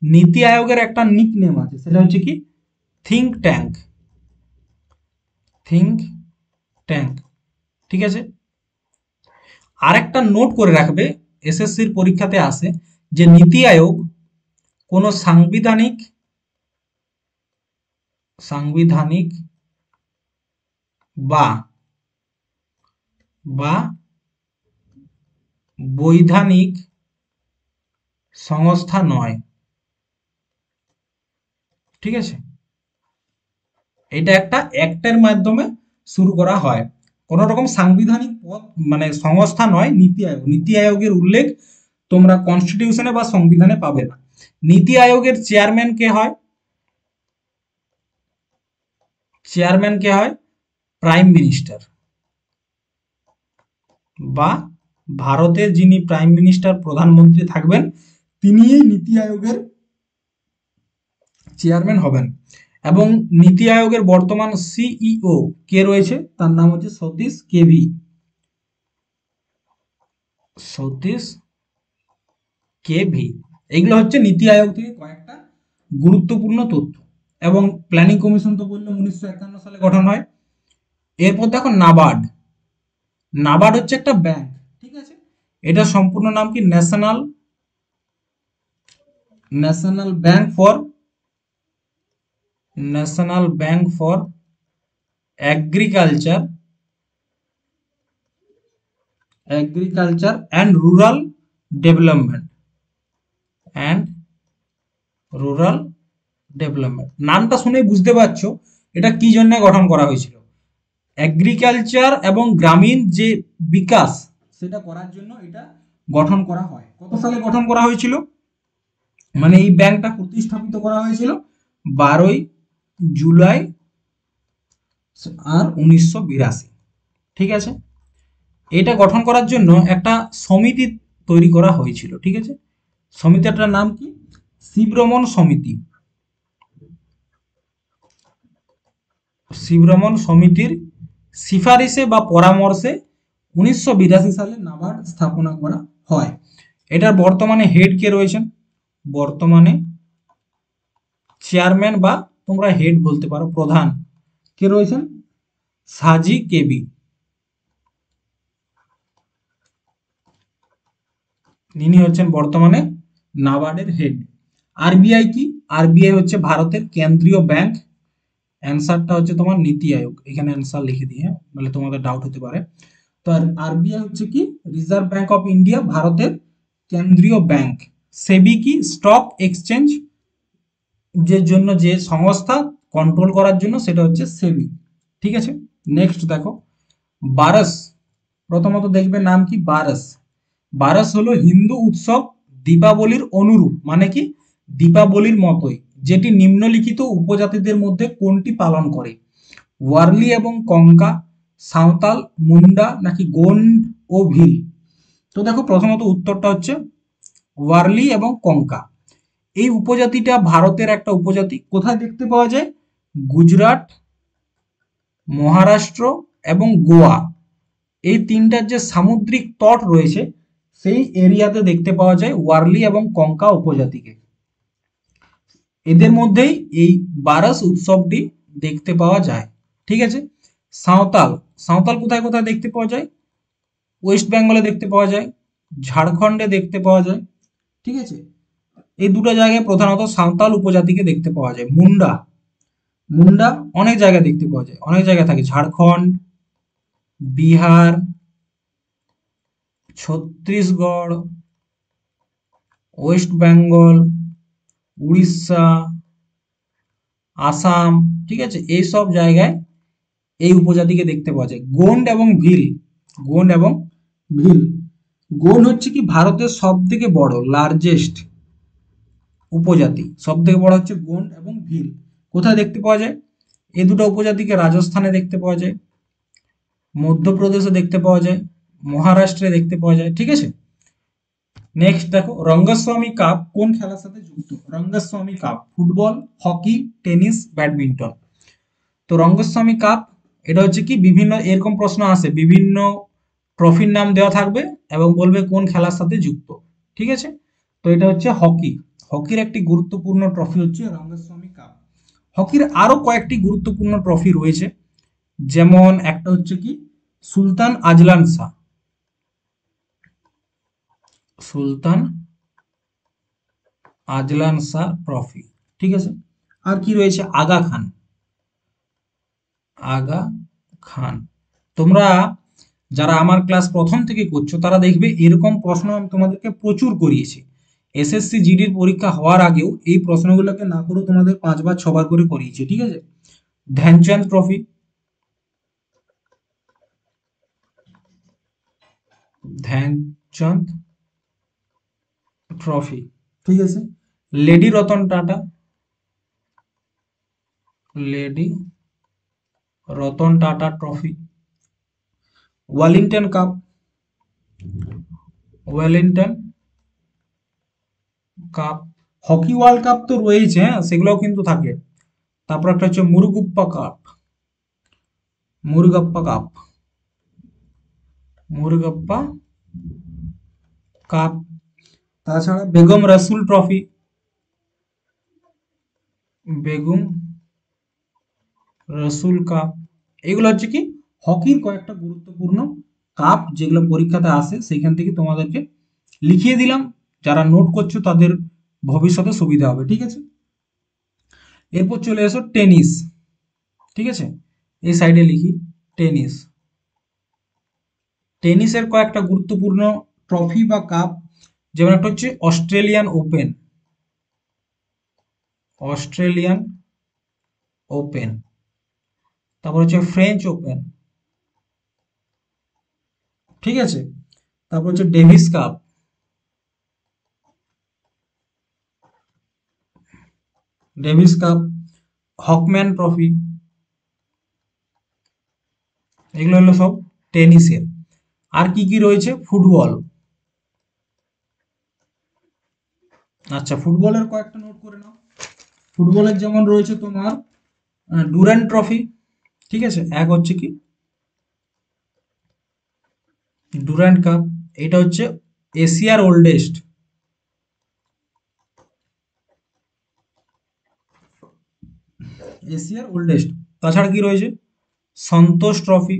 নীতি আয়োগের একটা নিক নেম আছে, সেটা হচ্ছে কি? Think tank, think tank. ঠিক আছে, আরেকটা নোট করে রাখবে, এসএসসির পরীক্ষাতে আসে যে নীতি আয়োগ কোনো সাংবিধানিক, সাংবিধানিক বা বা বৈধানিক সংস্থা নয়। ঠিক আছে, এটা একটা অ্যাক্টের মাধ্যমে শুরু করা হয়। কোন রকম সাংবিধানিক পদ মানে সংস্থা নয় নীতি আয়োগ। নীতি আয়োগের উল্লেখ তোমরা কনস্টিটিউশনে বা সংবিধানে পাবে না। নীতি আয়োগের চেয়ারম্যান কে হয়? চেয়ারম্যান কে হয়? প্রাইম মিনিস্টার, বা ভারতের যিনি প্রাইম মিনিস্টার, প্রধানমন্ত্রী থাকবেন, তিনি এই নীতি আয়োগের চেয়ারম্যান হবেন। এবং নীতি আয়োগের বর্তমান সিইও কে রয়েছে? তার নাম হচ্ছে সতীশ কেভি, সতীশ কেভি। এগুলো হচ্ছে নীতি আয়োগ থেকে কয়েকটা গুরুত্বপূর্ণ তথ্য। এবং প্ল্যানিং কমিশন তো বললাম 1951 সালে গঠন হয়। এরপর দেখো নাবার্ড। নাবার্ড হচ্ছে একটা ব্যাংক। ঠিক আছে, এটা সম্পূর্ণ নাম কি? National national bank for agriculture and development and rural development. নামটা শুনেই বুঝতে পারছো এটা কি জন্য গঠন করা হয়েছিল। এগ্রিকালচার এবং গ্রামীণ যে বিকাশ সেটা করার জন্য এটা গঠন করা হয়। কত সালে গঠন করা হয়েছিল, মানে এই ব্যাংকটা প্রতিস্থাপিত করা হয়েছিল 12 জুলাই আর 1982। ঠিক আছে, এটা গঠন করার জন্য একটা সমিতি তৈরি করা হয়েছিল। ঠিক আছে, সমিতিটার নাম কি? শিবরমন সমিতি। শিবরমন সমিতির সিফারিশে বা পরামর্শে 1982 সালে নাবার্ড স্থাপনা করা হয়। এটার বর্তমানে হেড কে রয়েছেন? বর্তমানে চেয়ারম্যান বা তোমরা হেড বলতে পারো, প্রধান কে রয়েছেন? সাজি কেবি। ইনি হচ্ছেন বর্তমানে নাবার্ডের হেড। আরবিআই কি? আরবিআই হচ্ছে ভারতের কেন্দ্রীয় ব্যাংক। অ্যান্সারটা হচ্ছে তোমার নীতি আয়োগ, এখানে অ্যান্সার লিখে দিয়ে, মানে তোমাদের ডাউট হতে পারে। তো আরবিআই হচ্ছে কি? রিজার্ভ ব্যাংক অফ ইন্ডিয়া, ভারতের কেন্দ্রীয় ব্যাংক। সেবি কি? স্টক এক্সচেঞ্জ যে জন্য যে সংস্থা কন্ট্রোল করার জন্য, সেটা হচ্ছে সেবি। ঠিক আছে, নেক্সট দেখো বারস। প্রথমত দেখবে নাম কি? বারস। বারস হলো হিন্দু উৎসব দীপাবলির অনুরূপ, মানে কি দীপাবলির মতোই, যেটি নিম্নলিখিত উপজাতিদের মধ্যে কোনটি পালন করে? ওয়ারলি এবং কঙ্কা, সাঁওতাল, মুন্ডা নাকি গোন্ড ও ভিল? তো দেখো প্রথমত উত্তরটা হচ্ছে ওয়ারলি এবং কঙ্কা। এই উপজাতিটা ভারতের একটা উপজাতি। কোথায় দেখতে পাওয়া যায়? গুজরাট, মহারাষ্ট্র এবং গোয়া, এই তিনটার যে সামুদ্রিক তট রয়েছে সেই এরিয়াতে দেখতে পাওয়া যায় ওয়ারলি এবং কঙ্কা উপজাতিকে। এদের মধ্যেই এই বারস উৎসবটি দেখতে পাওয়া যায়। ঠিক আছে, সাঁওতাল। সাঁওতাল কোথায় কোথায় দেখতে পাওয়া যায়? ওয়েস্ট বেঙ্গলে দেখতে পাওয়া যায়, ঝাড়খণ্ডে দেখতে পাওয়া যায়। ঠিক আছে, এই দুটো জায়গায় প্রধানত সাঁওতাল উপজাতিকে দেখতে পাওয়া যায়। মুন্ডা, মুন্ডা অনেক জায়গায় দেখতে পাওয়া যায়, অনেক জায়গায় থাকে, ঝাড়খণ্ড, বিহার, ছত্তিশগড়, ওয়েস্ট বেঙ্গল, উড়িষ্যা, আসাম। ঠিক আছে, এই সব জায়গায় এই উপজাতিকে দেখতে পাওয়া যায়। গোন্ড এবং ভিল, গোন্ড এবং ভিল। গোন্ড হচ্ছে কি ভারতের সব থেকে বড় লার্জেস্ট উপজাতি, সব থেকে বড় হচ্ছে গোন্ড এবং ভিল। কোথায় দেখতে পাওয়া যায়? এই দুটো উপজাতিকে রাজস্থানে দেখতে পাওয়া যায়, মধ্যপ্রদেশে দেখতে পাওয়া যায়, মহারাষ্ট্রে দেখতে পাওয়া যায়। ঠিক আছে, নেক্সট দেখো রঙ্গস্বামী কাপ কোন খেলার সাথে যুক্ত? Rangaswamy cup football, hockey, tennis, badminton. তো রঙ্গস্বামী কাপ এটা হচ্ছে কি বিভিন্ন এরকম প্রশ্ন আসে, বিভিন্ন ট্রফির নাম দেওয়া থাকবে এবং বলবে কোন খেলার সাথে যুক্ত। ঠিক আছে, তো এটা হচ্ছে হকি। হকির একটি গুরুত্বপূর্ণ ট্রফি হচ্ছে রঙ্গস্বামী কাপ। হকির আরো কয়েকটি গুরুত্বপূর্ণ ট্রফি রয়েছে, যেমন একটা হচ্ছে কি সুলতান আজলান শাহ, সুলতান আজলান শাহ ট্রফি। ঠিক আছে, আর কি রয়েছে? আগা খান, আগা খান। তোমরা যারা আমার ক্লাস প্রথম থেকে করছো তারা দেখবে এরকম প্রশ্ন আমি তোমাদেরকে প্রচুর করিয়েছি। এসএসসি জিডির পরীক্ষা হওয়ার আগেও এই প্রশ্নগুলোকে না করে তোমাদের 5 বার 6 বার করে করিয়েছি। ঠিক আছে, ধ্যানচাঁদ ট্রফি, ধ্যানচাঁদ ট্রফি। ঠিক আছে, lady Ratan Tata, lady Ratan Tata trophy, Wellington cup, Wellington cup. Hockey world cup তো রয়েছে, হ্যাঁ সেগুলোও কিন্তু থাকে। তারপর একটা হচ্ছে Murugappa cup, Murugappa cup, Murugappa cup. তাছাড়া বেগম রসুল ট্রফি, বেগম রসুল কাপ। এগুলো হচ্ছে কি হকির কয়েকটা গুরুত্বপূর্ণ কাপ, যেগুলো পরীক্ষাতে আসে, সেইখান থেকে তোমাদেরকে লিখিয়ে দিলাম। যারা নোট করছো তাদের ভবিষ্যতে সুবিধা হবে। ঠিক আছে, এরপর চলে এসো টেনিস। ঠিক আছে, এই সাইডে লিখি টেনিস। টেনিসের কয়েকটা গুরুত্বপূর্ণ ট্রফি বা কাপ, যেমন একটা হচ্ছে অস্ট্রেলিয়ান ওপেন, অস্ট্রেলিয়ান ওপেন, তারপর হচ্ছে ফ্রেঞ্চ ওপেন। ঠিক আছে, তারপর হচ্ছে Davis cup, Davis cup, Hopman trophy. এগুলো হলো সব টেনিসের। আর কি কি রয়েছে? ফুটবল। আচ্ছা, ফুটবলের কয়েকটা নোট করে নাও। ফুটবলের যেমন রয়েছে তোমার ডুরান্ড ট্রফি। ঠিক আছে, এক হচ্ছে কি ডুরান্ড কাপ, এটা হচ্ছে এশিয়ার ওল্ডেস্ট, এশিয়ার ওল্ডেস্ট। তাছাড়া কি রয়েছে? সন্তোষ ট্রফি।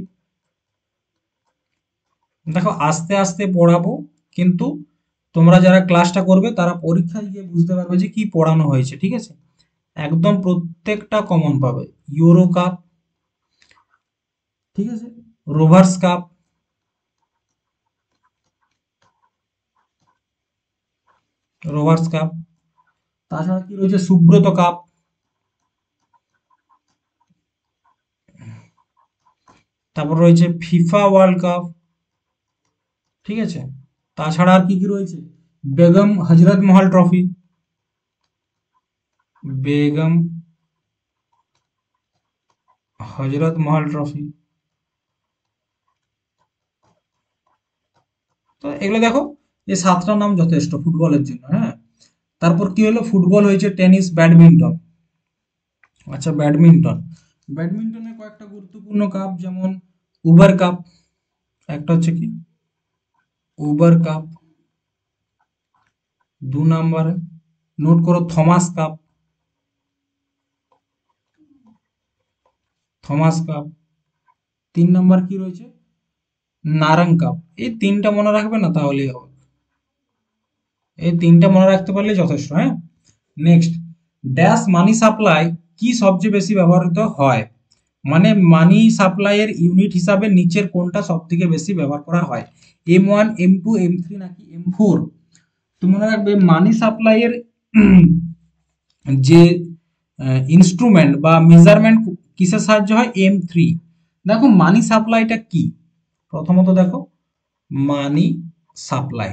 দেখো আস্তে আস্তে পড়াবো, কিন্তু তোমরা যারা ক্লাসটা করবে তারা পরীক্ষায় গিয়ে বুঝতে পারবে যে কি পড়ানো হয়েছে। ঠিক আছে, একদম প্রত্যেকটা কমন পাবে। ইউরো কাপ, ঠিক আছে, রোভার্স কাপ, রোভার্স কাপ। তাছাড়া কি রয়েছে? সুব্রত কাপ, তারপর রয়েছে ফিফা ওয়ার্ল্ড কাপ। ঠিক আছে, তাছাড়া আর কি কি রয়েছে? বেগম হজরত মহল ট্রফি, বেগম হজরত মহল ট্রফি। তো এগুলো দেখো, এই সাতটা নাম যথেষ্ট ফুটবলের জন্য। হ্যাঁ, তারপর কি হলো? ফুটবল হয়েছে, টেনিস, ব্যাডমিন্টন। আচ্ছা, ব্যাডমিন্টন। ব্যাডমিন্টনের কয়েকটা গুরুত্বপূর্ণ কাপ, যেমন উবার কাপ, একটা হচ্ছে কি উবার কাপ। 2 নম্বরে নোট করো থমাস কাপ, থমাস কাপ। 3 নম্বর কি রয়েছে? নারাং কাপ। এই তিনটা মনে রাখবে না, তাহলেই হবে। এই তিনটা মনে রাখতে পারলে যথেষ্ট। হ্যাঁ, নেক্সট, ড্যাশ মানি সাপ্লাই কি সবচেয়ে বেশি ব্যবহৃত হয়? মানে মানি সাপ্লাইয়ের ইউনিট হিসাবে নিচের কোনটা সব থেকে বেশি ব্যবহার করা হয়? M1, M2, M3 নাকি M4? তো মনে রাখবে মানি সাপ্লাইয়ের যে ইনস্ট্রুমেন্ট বা মেজারমেন্ট কিসের সাহায্য হয়? M3। দেখো মানি সাপ্লাইটা কি, প্রথমত দেখো মানি সাপ্লাই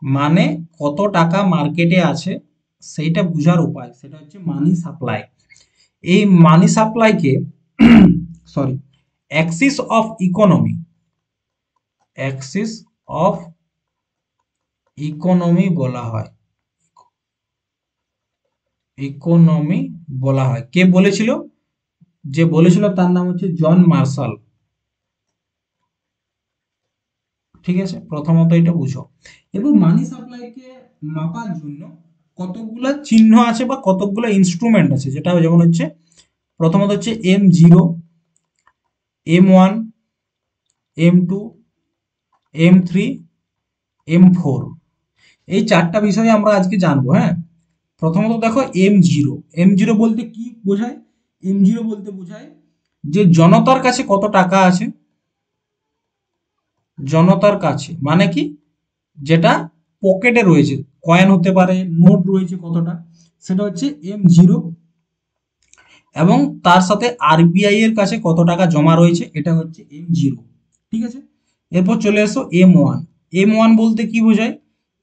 মানে কত টাকা মার্কেটে আছে সেইটা বোঝার উপায়, সেটা হচ্ছে মানি সাপ্লাই। এই মানি সাপ্লাইকে sorry axis of economy, axis of economy বলা হয়, ইকোনমি বলা হয়। কে বলেছিল? যে বলেছিল তার নাম হচ্ছে জন মার্শাল। ঠিক আছে, প্রথমত এটা বুঝো। এবং মানি সাপ্লাইকে মাপার জন্য কতগুলা চিহ্ন আছে বা কতগুলো ইনস্ট্রুমেন্ট আছে, যেটা যেমন হচ্ছে প্রথমত হচ্ছে M0, M1, M2, M3, M4। এই চারটা বিষয়ে আমরা আজকে জানবো। হ্যাঁ, প্রথমত দেখো M0। M0 বলতে কি বোঝায়? M0 বলতে বোঝায় যে জনতার কাছে কত টাকা আছে। জনতার কাছে মানে কি? যেটা পকেটে রয়েছে, কয়েন হতে পারে, নোট রয়েছে কতটা, সেটা হচ্ছে M0। এবং তার সাথে আরবিআই এর কাছে কত টাকা জমা রয়েছে, এটা হচ্ছে M0। ঠিক আছে, এরপর চলে এসো M1। M1 বলতে কি বোঝায়?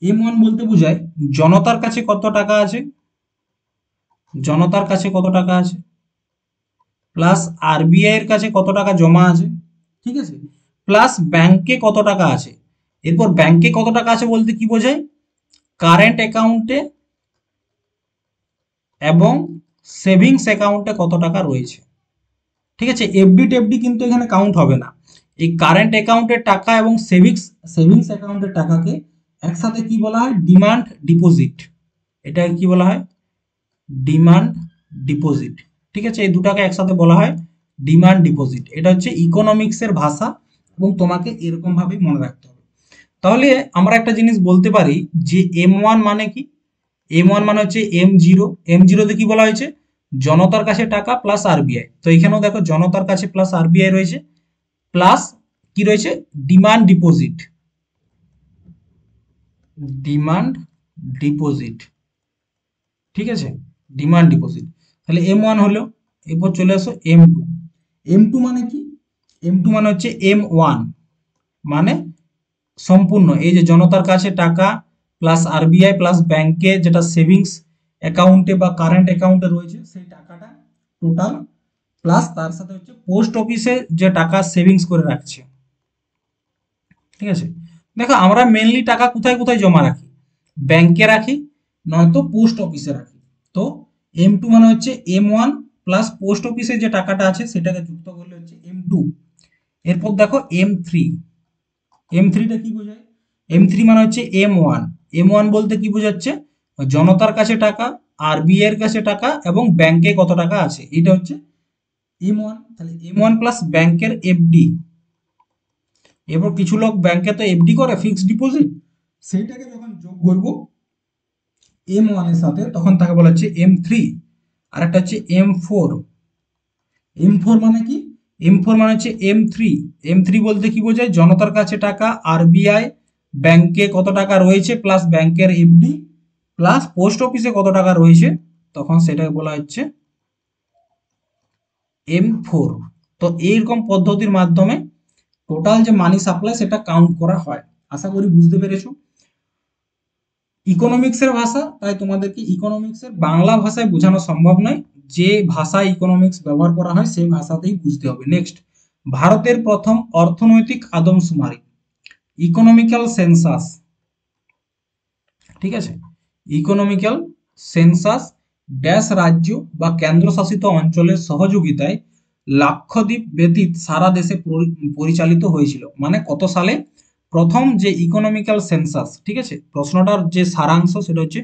M1 বলতে বোঝায় জনতার কাছে কত টাকা আছে, জনতার কাছে কত টাকা আছে, প্লাস আরবিআই এর কাছে কত টাকা জমা আছে। ঠিক আছে, প্লাস ব্যাংকে কত টাকা আছে। এরপর ব্যাংকে কত টাকা আছে বলতে কি বোঝায়? কারেন্ট অ্যাকাউন্টে এবং সেভিংস অ্যাকাউন্টে কত টাকা রয়েছে। ঠিক আছে, এফডি টেফডি কিন্তু এখানে কাউন্ট হবে না। এই কারেন্ট অ্যাকাউন্টের টাকা এবং সেভিংস সেভিংস অ্যাকাউন্টের টাকাকে একসাথে কি বলা হয়? Demand deposit. এটা কি বলা হয়? Demand deposit. ঠিক আছে, এই দুটাকে একসাথে বলা হয় ডিমান্ড ডিপোজিট। এটা হচ্ছে ইকোনমিক্সের ভাষা এবং তোমাকে এরকম ভাবেই মনে রাখতে হবে। তাহলে আমরা একটা জিনিস বলতে পারি যে M1 মানে কি? M1 মানে হচ্ছে M0, M0 তে কি বলা হয়েছে, জনতার কাছে টাকা প্লাস আরবিআই। তো এখানেও দেখো জনতার কাছে প্লাস আরবিআই রয়েছে, প্লাস কি রয়েছে, ডিমান্ড ডিপোজিট, ডিমান্ড ডিপোজিট, ঠিক আছে, ডিমান্ড ডিপোজিট। তাহলে M1 হলো, এরপর চলে আসো M2। M2 মানে কি, M2 মানে হচ্ছে M1 মানে সম্পূর্ণ, এই যে জনতার কাছে টাকা প্লাস আরবিআই প্লাস ব্যাংকে যেটা সেভিংস অ্যাকাউন্টে বা কারেন্ট অ্যাকাউন্টে রয়েছে সেই টাকাটা টোটাল, প্লাস তার সাথে হচ্ছে পোস্ট অফিসে যে টাকা সেভিংস করে রাখছে, ঠিক আছে। দেখো আমরা মেনলি টাকা কোথায় কোথায় জমা রাখি, ব্যাংকে রাখি, নয়তো পোস্ট অফিসে রাখি। তো M2 মানে হচ্ছে M1 প্লাস পোস্ট অফিসে যে টাকাটা আছে সেটাকে যুক্ত করলে হচ্ছে M2। এরপর দেখো M3, M3টা কি বোঝায়, M3 মানে হচ্ছে M1, M1 বলতে কি বোঝাচ্ছে, জনতার কাছে টাকা, আরবিআই এর কাছে টাকা এবং ব্যাংকে কত টাকা আছে, এটা হচ্ছে M1। তাহলে M1 প্লাস ব্যাংকের এফডি, এরপর কিছু লোক ব্যাংকে তো এফডি করে ফিক্সড ডিপোজিট, সেইটাকে যখন যোগ করব M1 এর সাথে তখন তাকে বলা হচ্ছে M3। আর একটা হচ্ছে M4, M4 মানে কি, M4 মানে হচ্ছে M3, M3 বলতে কি বোঝায়, জনতার কাছে টাকা, আরবিআই ব্যাংকে কত টাকা রয়েছে প্লাস ব্যাংকের এফডি প্লাস পোস্ট অফিসে কত টাকা রয়েছে, তখন সেটাকে বলা হচ্ছে M4। তো এইরকম পদ্ধতির মাধ্যমে টোটাল যে মানি সাপ্লাই সেটা কাউন্ট করা হয়। আশা করি বুঝতে পেরেছো। ইকোনমিক্সের ভাষা, তাই তোমাদেরকে ইকোনমিক্সের বাংলা ভাষায় বোঝানো সম্ভব নয়, যে ভাষায় ইকোনমিক্স ব্যবহার করা হয় সেই ভাষাতেই বুঝতে হবে। নেক্সট, ভারতের প্রথম অর্থনৈতিক আদমশুমারি, ইকোনমিক্যাল সেন্সাস, ঠিক আছে, ইকোনমিক্যাল সেন্সাস ড্যাশ রাজ্য বা কেন্দ্রশাসিত অঞ্চলের সহযোগিতায় লাক্ষদ্বীপ ব্যতীত সারা দেশে পরিচালিত হয়েছিল। মানে কত সালে প্রথম যে ইকোনমিক্যাল সেন্সাস, ঠিক আছে, প্রশ্নটার যে সারাংশ সেটা হচ্ছে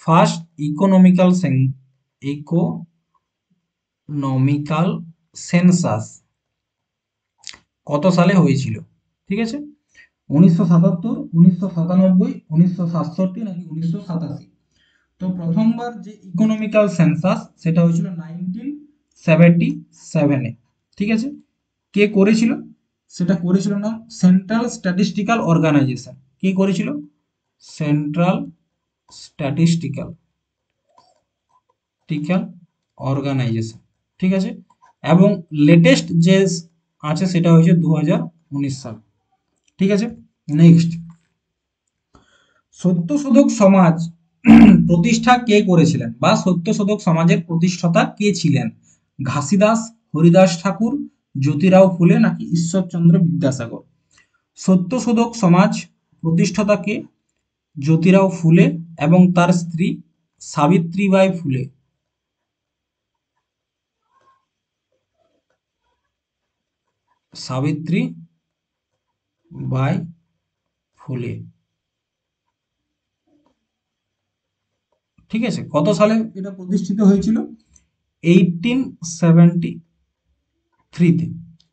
ফার্স্ট ইকোনমিক্যাল সেন্সাস কত সালে হয়েছিল, ঠিক আছে, 1977, 1997, 1967 নাকি 1987। তো প্রথমবার যে ইকোনমিক্যাল সেন্সাস সেটা হয়েছিল 1977-এ, ঠিক আছে। কে করেছিল, সেটা করেছিল না সেন্ট্রাল স্ট্যাটিস্টিক্যাল অর্গানাইজেশন। কে করেছিল, সেন্ট্রাল স্ট্যাটিস্টিক্যাল অর্গানাইজেশন, ঠিক আছে। এবং লেটেস্ট যে আছে সেটা হয়েছে 2019 সাল, ঠিক আছে। নেক্সট, সত্যশোধক সমাজ প্রতিষ্ঠা কে করেছিলেন বা সত্যশোধক সমাজের প্রতিষ্ঠাতা কে ছিলেন, ঘাসিদাস, হরিদাস ঠাকুর, জ্যোতিরাও ফুলে নাকি ঈশ্বরচন্দ্র বিদ্যাসাগর। সত্যশোধক সমাজ প্রতিষ্ঠাতা কে, জ্যোতিরাও ফুলে এবং তার স্ত্রী সাবিত্রীবাই ফুলে। সাবিত্রী বাই ফুলে, ঠিক আছে। কত সালে এটা প্রতিষ্ঠিত হয়েছিল, 1873-তে,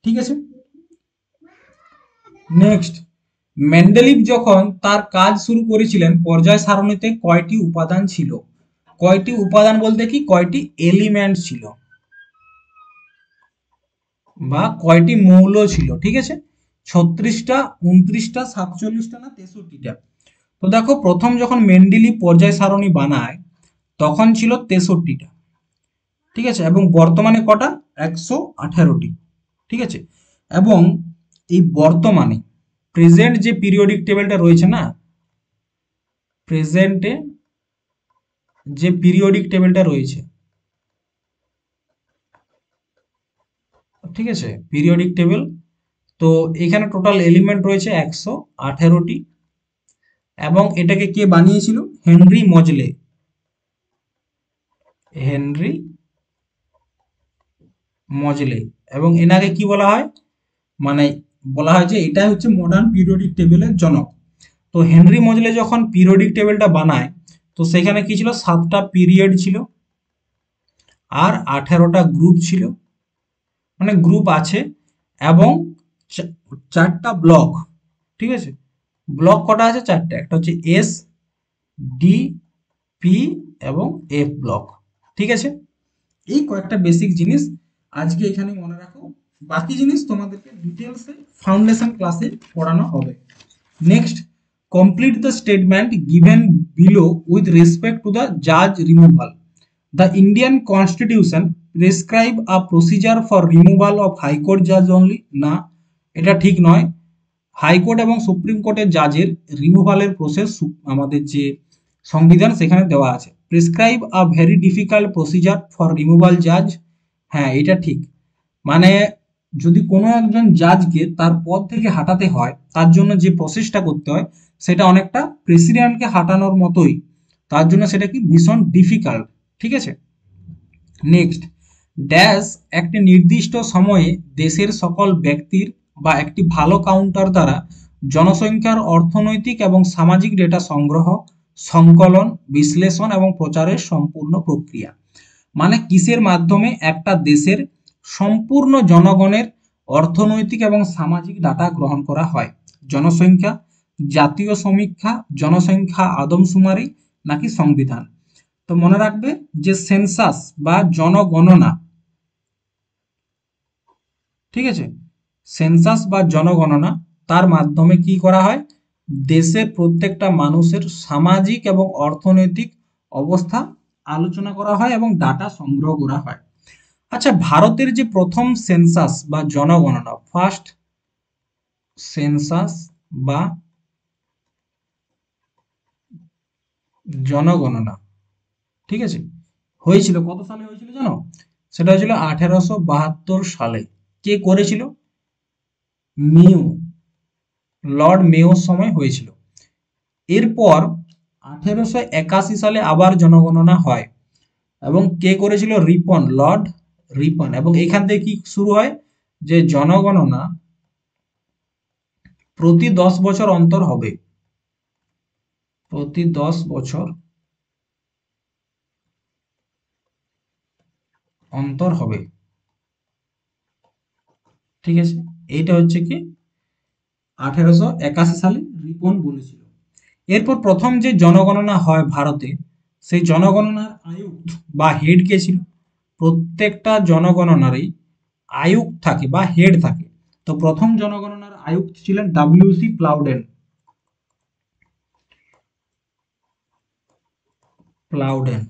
ঠিক আছে। নেক্সট, মেন্ডেলিভ যখন তার কাজ শুরু করেছিলেন পর্যায় সারণীতে কয়টি উপাদান ছিল, কয়টি উপাদান বলতে কি কয়টি এলিমেন্ট ছিল বা কয়টি মৌল ছিল, ঠিক আছে, 36টা, 29টা, 47টা না 63টা। তো দেখো প্রথম যখন মেন্ডেলিভ পর্যায় সারণী বানায় তখন ছিল 63টা, ঠিক আছে, এবং বর্তমানে কটা, 118টি, ঠিক আছে। এবং এই বর্তমানে প্রেজেন্ট যে পিরিয়ডিক টেবিলটা রয়েছে না, প্রেজেন্টে যে পিরিয়ডিক টেবিলটা রয়েছে, ঠিক আছে, পিরিয়ডিক টেবিল, তো এখানে টোটাল এলিমেন্ট রয়েছে 118টি এবং এটাকে কে বানিয়েছিল, হেনরি মজলে, হেনরি মজলে। এবং এনাকে কি বলা হয়, মানে বলা হয় যে এটা হচ্ছে মডার্ন পিরিয়ডিক টেবিলের জনক। তো হেনরি মজলে যখন পিরিয়ডিক টেবিলটা বানায় তো সেখানে কি ছিল, 7টা পিরিয়ড ছিল আর 18টা গ্রুপ ছিল, মানে গ্রুপ আছে, এবং 4টা ব্লক, ঠিক আছে। ব্লক কটা আছে, 4টে, একটা হচ্ছে এস, ডি, পি এবং এফ ব্লক। ঠিক আছে, এই কয়েকটা বেসিক জিনিস আজকে এখানে মনে রাখো, বাকি জিনিস তোমাদেরকে ডিটেলসে ফাউন্ডেশন ক্লাসে পড়ানো হবে। Next, complete the statement given below with respect to the জাজ removal. The Indian constitution prescribe a procedure for removal of high court জাজ অনলি। না, এটা ঠিক নয়। হাইকোর্ট এবং সুপ্রিম কোর্টের জাজের রিমুভালের প্রসেস আমাদের যে সংবিধান সেখানে দেওয়া আছে। Prescribe a very difficult procedure for removal জাজ। হ্যাঁ, এটা ঠিক। মানে যদি কোনো একজন জাজকে তার পদ থেকে হাঁটাতে হয়, তার জন্য যে প্রসেসটা করতে হয় সেটা অনেকটা প্রেসিডেন্টকে হাঁটানোর মতোই। তার জন্য সেটা কি ভীষণ ডিফিকাল্ট। ঠিক আছে, নেক্সট, ড্যাশ একটি নির্দিষ্ট সময়ে দেশের সকল ব্যক্তির বা একটি ভালো কাউন্টার দ্বারা জনসংখ্যার অর্থনৈতিক এবং সামাজিক ডেটা সংগ্রহ, সংকলন, বিশ্লেষণ এবং প্রচারের সম্পূর্ণ প্রক্রিয়া। মানে কিসের মাধ্যমে একটা দেশের সম্পূর্ণ জনগণের অর্থনৈতিক এবং সামাজিক ডাটা গ্রহণ করা হয়? জনসংখ্যা, জাতীয় সমীক্ষা, জনসংখ্যা আদমশুমারি, নাকি সংবিধান? তো মনে রাখবে যে সেন্সাস বা জনগণনা, ঠিক আছে, সেন্সাস বা জনগণনা, তার মাধ্যমে কি করা হয়? দেশের প্রত্যেকটা মানুষের সামাজিক এবং অর্থনৈতিক অবস্থা আলোচনা করা হয় এবং ডাটা সংগ্রহ করা হয়। আচ্ছা, ভারতের যে প্রথম সেন্সাস বা জনগণনা, ফার্স্ট সেন্সাস বা জনগণনা, ঠিক আছে, হয়েছিল কত সালে হয়েছিল জানো? সেটা হয়েছিল 1872 সালে। কে করেছিল? মিউ, লর্ড মেয়োর সময় হয়েছিল। এরপর 1881 সালে আবার জনগণনা হয়, এবং কে করেছিল? রিপন, লর্ড রিপন। এবং এখান থেকে কি শুরু হয়? যে জনগণনা প্রতি 10 বছর অন্তর হবে, প্রতি 10 বছর অন্তর হবে। ঠিক আছে, এইটা হচ্ছে কি 1881 সালে রিপন বলেছিল। এরপর প্রথম যে জনগণনা হয় ভারতে, সেই জনগণনার আয়ুক্ত বা হেড কে ছিল? প্রত্যেকটা জনগণনারই আয়ুক্ত থাকে বা হেড থাকে। তো প্রথম জনগণনার আয়ুক্ত ছিলেন ডাব্লিউ.সি. প্লাউডেন। প্লাউডেন,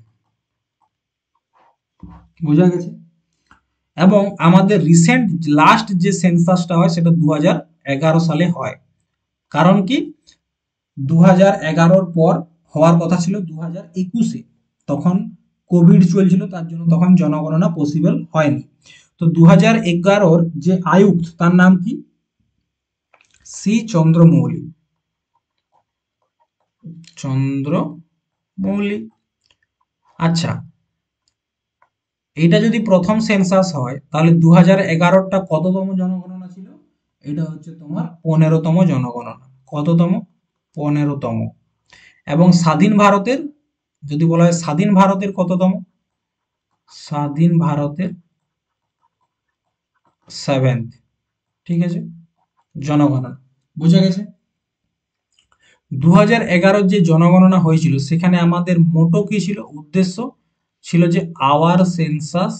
বোঝা গেছে? এবং আমাদের রিসেন্ট লাস্ট যে সেন্সাসটা হয় সেটা 2011 সালে হয়। কারণ কি, 2011-র পর হওয়ার কথা ছিল 2021-এ, তখন কোভিড চলছিল, তার জন্য তখন জনগণনা পসিবল হয়নি। তো 2011-র যে আয়ুক্ত, তার নাম কি? সি চন্দ্রমৌলি। চন্দ্রমৌলি। আচ্ছা, এটা যদি প্রথম সেন্সাস হয় তাহলে 2011-টা কততম জনগণনা ছিল? এটা হচ্ছে তোমার 15তম জনগণনা। কততম? 15তম। এবং স্বাধীন ভারতের, যদি বলা হয় স্বাধীন ভারতের কততম? স্বাধীন ভারতের 7th। ঠিক আছে, জনগণনা। বোঝা গেছে? 2011-র যে জনগণনা হয়েছিল সেখানে আমাদের মোটো কি ছিল? উদ্দেশ্য ছিল যে আওয়ার সেন্সাস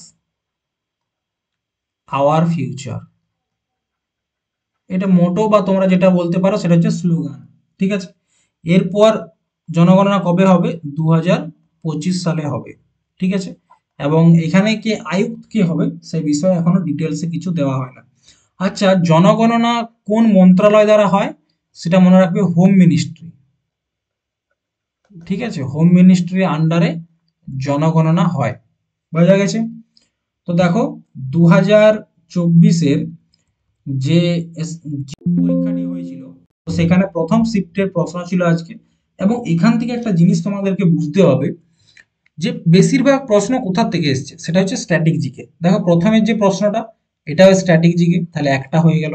আওয়ার ফিউচার। এটা মোটো বা তোমরা যেটা বলতে পারো সেটা হচ্ছে স্লোগান। ঠিক আছে, এরপর জনগণনা কবে হবে? 2025 সালে হবে। ঠিক আছে, এবং এখানে কে আয়ুক্ত কে হবে সেই বিষয়ে এখনো ডিটেলসে কিছু দেওয়া হয় না। আচ্ছা, জনগণনা কোন মন্ত্রণালয় দ্বারা হয়? সেটা মনে রাখবে, হোম মিনিস্ট্রি। ঠিক আছে, হোম মিনিস্ট্রির আন্ডারে জনগণনা হয়। বোঝা গেছে? তো দেখো, 2024-এর যে পরীক্ষাটি হয়েছিল, তো সেখানে প্রথম শিফটের প্রশ্ন ছিল আজকে। এবং এখান থেকে একটা জিনিস তোমাদেরকে বুঝতে হবে যে বেশিরভাগ প্রশ্ন কোথা থেকে এসছে, সেটা হচ্ছে স্ট্যাটিক জিকে। দেখো, প্রথমের যে প্রশ্নটা, এটা স্ট্যাটিক জিকে, তাহলে একটা হয়ে গেল।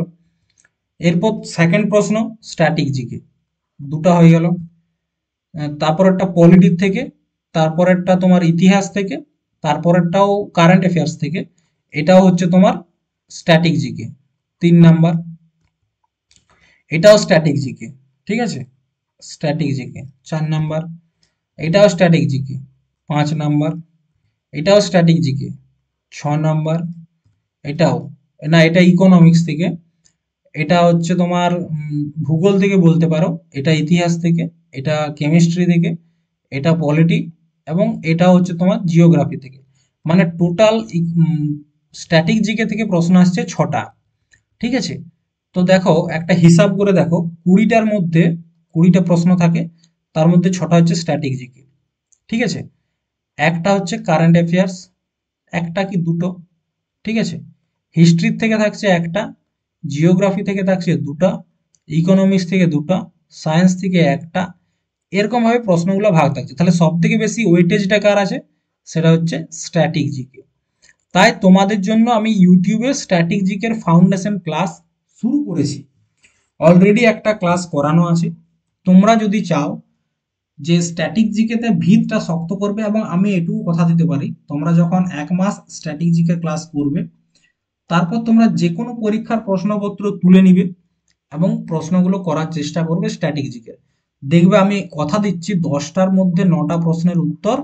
এরপর সেকেন্ড প্রশ্ন স্ট্যাটিক জিকে, দুটা হয়ে গেল। তারপর একটা পলিটিক থেকে, তারপরেরটা তোমার ইতিহাস থেকে, তারপরেরটাও কারেন্ট অ্যাফেয়ার্স থেকে। এটাও হচ্ছে তোমার স্ট্যাটিক জিকে, 3 নাম্বার। এটাও স্ট্যাটিক জিকে। ঠিক আছে, স্ট্যাটিক জিকে 4 নাম্বার। এটাও স্ট্যাটিক জিকে 5 নাম্বার, এটাও স্ট্যাটিক জিকে 6 নাম্বার, এটাও না, এটা ইকোনমিক্স থেকে, এটা হচ্ছে তোমার ভূগোল থেকে বলতে পারো, এটা ইতিহাস থেকে, এটা কেমিস্ট্রি থেকে, এটা পলিটি, এবং এটা হচ্ছে তোমার জিওগ্রাফি থেকে। মানে টোটাল স্ট্যাটিক জিকে থেকে প্রশ্ন আসছে 6টা। ঠিক আছে, তো দেখো একটা হিসাব করে দেখো, 20টার মধ্যে 20টা প্রশ্ন থাকে, তার মধ্যে 6টা হচ্ছে স্ট্যাটিক জিকে। ঠিক আছে, একটা হচ্ছে কারেন্ট অ্যাফেয়ার্স, একটা কি দুটো, ঠিক আছে, হিস্ট্রি থেকে থাকছে একটা, জিওগ্রাফি থেকে থাকছে দুটা, ইকোনমিক্স থেকে দুটা, সায়েন্স থেকে একটা, এরকম ভাবে প্রশ্নগুলো ভাগ থাকছে। তাহলে সব থেকে বেশি ওয়েটেজটা কার আছে, সেটা হচ্ছে স্ট্যাটিক জিকে। তাই তোমাদের জন্য আমি ইউটিউবে স্ট্যাটিক জিকের ফাউন্ডেশন ক্লাস শুরু করেছি, অলরেডি একটা ক্লাস করানো আছে। তোমরা যদি চাও যে স্ট্যাটিক জিকেতে ভিতটা শক্ত করবে, এবং আমি এটুকু কথা দিতে পারি, তোমরা যখন 1 মাস স্ট্যাটিক জিকে ক্লাস করবে, তারপর তোমরা যে কোনো পরীক্ষার প্রশ্নপত্র তুলে নিবে এবং প্রশ্নগুলো করার চেষ্টা করবে স্ট্যাটিক জিকে। দেখবে আমি কথা দিচ্ছি 10টার মধ্যে 9টা প্রশ্নের উত্তর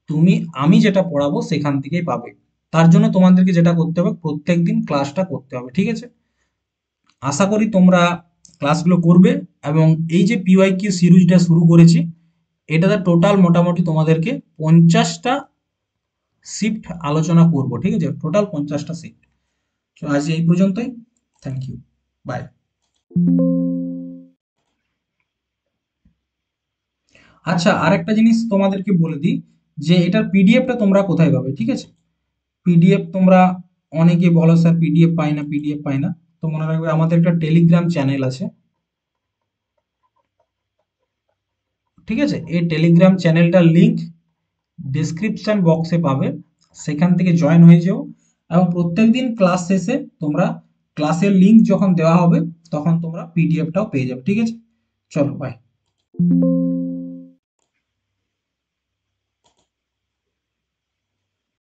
তুমি আমি যেটা পড়াবো সেখান থেকেই পাবে। তার জন্য তোমাদেরকে যেটা করতে হবে, প্রত্যেক দিন ক্লাসটা করতে হবে, ঠিক আছে? আশা করি তোমরা ক্লাসগুলো করবে। এবং এই যে পিওয়াইকিউ সিরিজটা শুরু করেছি, এটাতে টোটাল মোটামুটি তোমাদেরকে 50টা শিফট আলোচনা করব, ঠিক আছে? টোটাল 50টা শিফট। তো আজ এই পর্যন্তই। Thank you, bye. আচ্ছা, আরেকটা জিনিস তোমাদেরকে বলে দিই, যে এটার পিডিএফটা তোমরা কোথায় পাবে, ঠিক আছে? পিডিএফ তোমরা, অনেকে বলো স্যার পিডিএফ পাই না, পিডিএফ পাই না। তো মনে রাখবে আমাদের একটা টেলিগ্রাম চ্যানেল আছে, ঠিক আছে? এই টেলিগ্রাম চ্যানেলটার লিংক ডেসক্রিপশন বক্সে পাবে, সেখান থেকে জয়েন হয়ে যাও। এবং প্রত্যেকদিন ক্লাস শেষে তোমরা ক্লাসের লিংক যখন দেওয়া হবে, তখন তোমরা পিডিএফটাও পেয়ে যাবে, ঠিক আছে? চলো, বাই।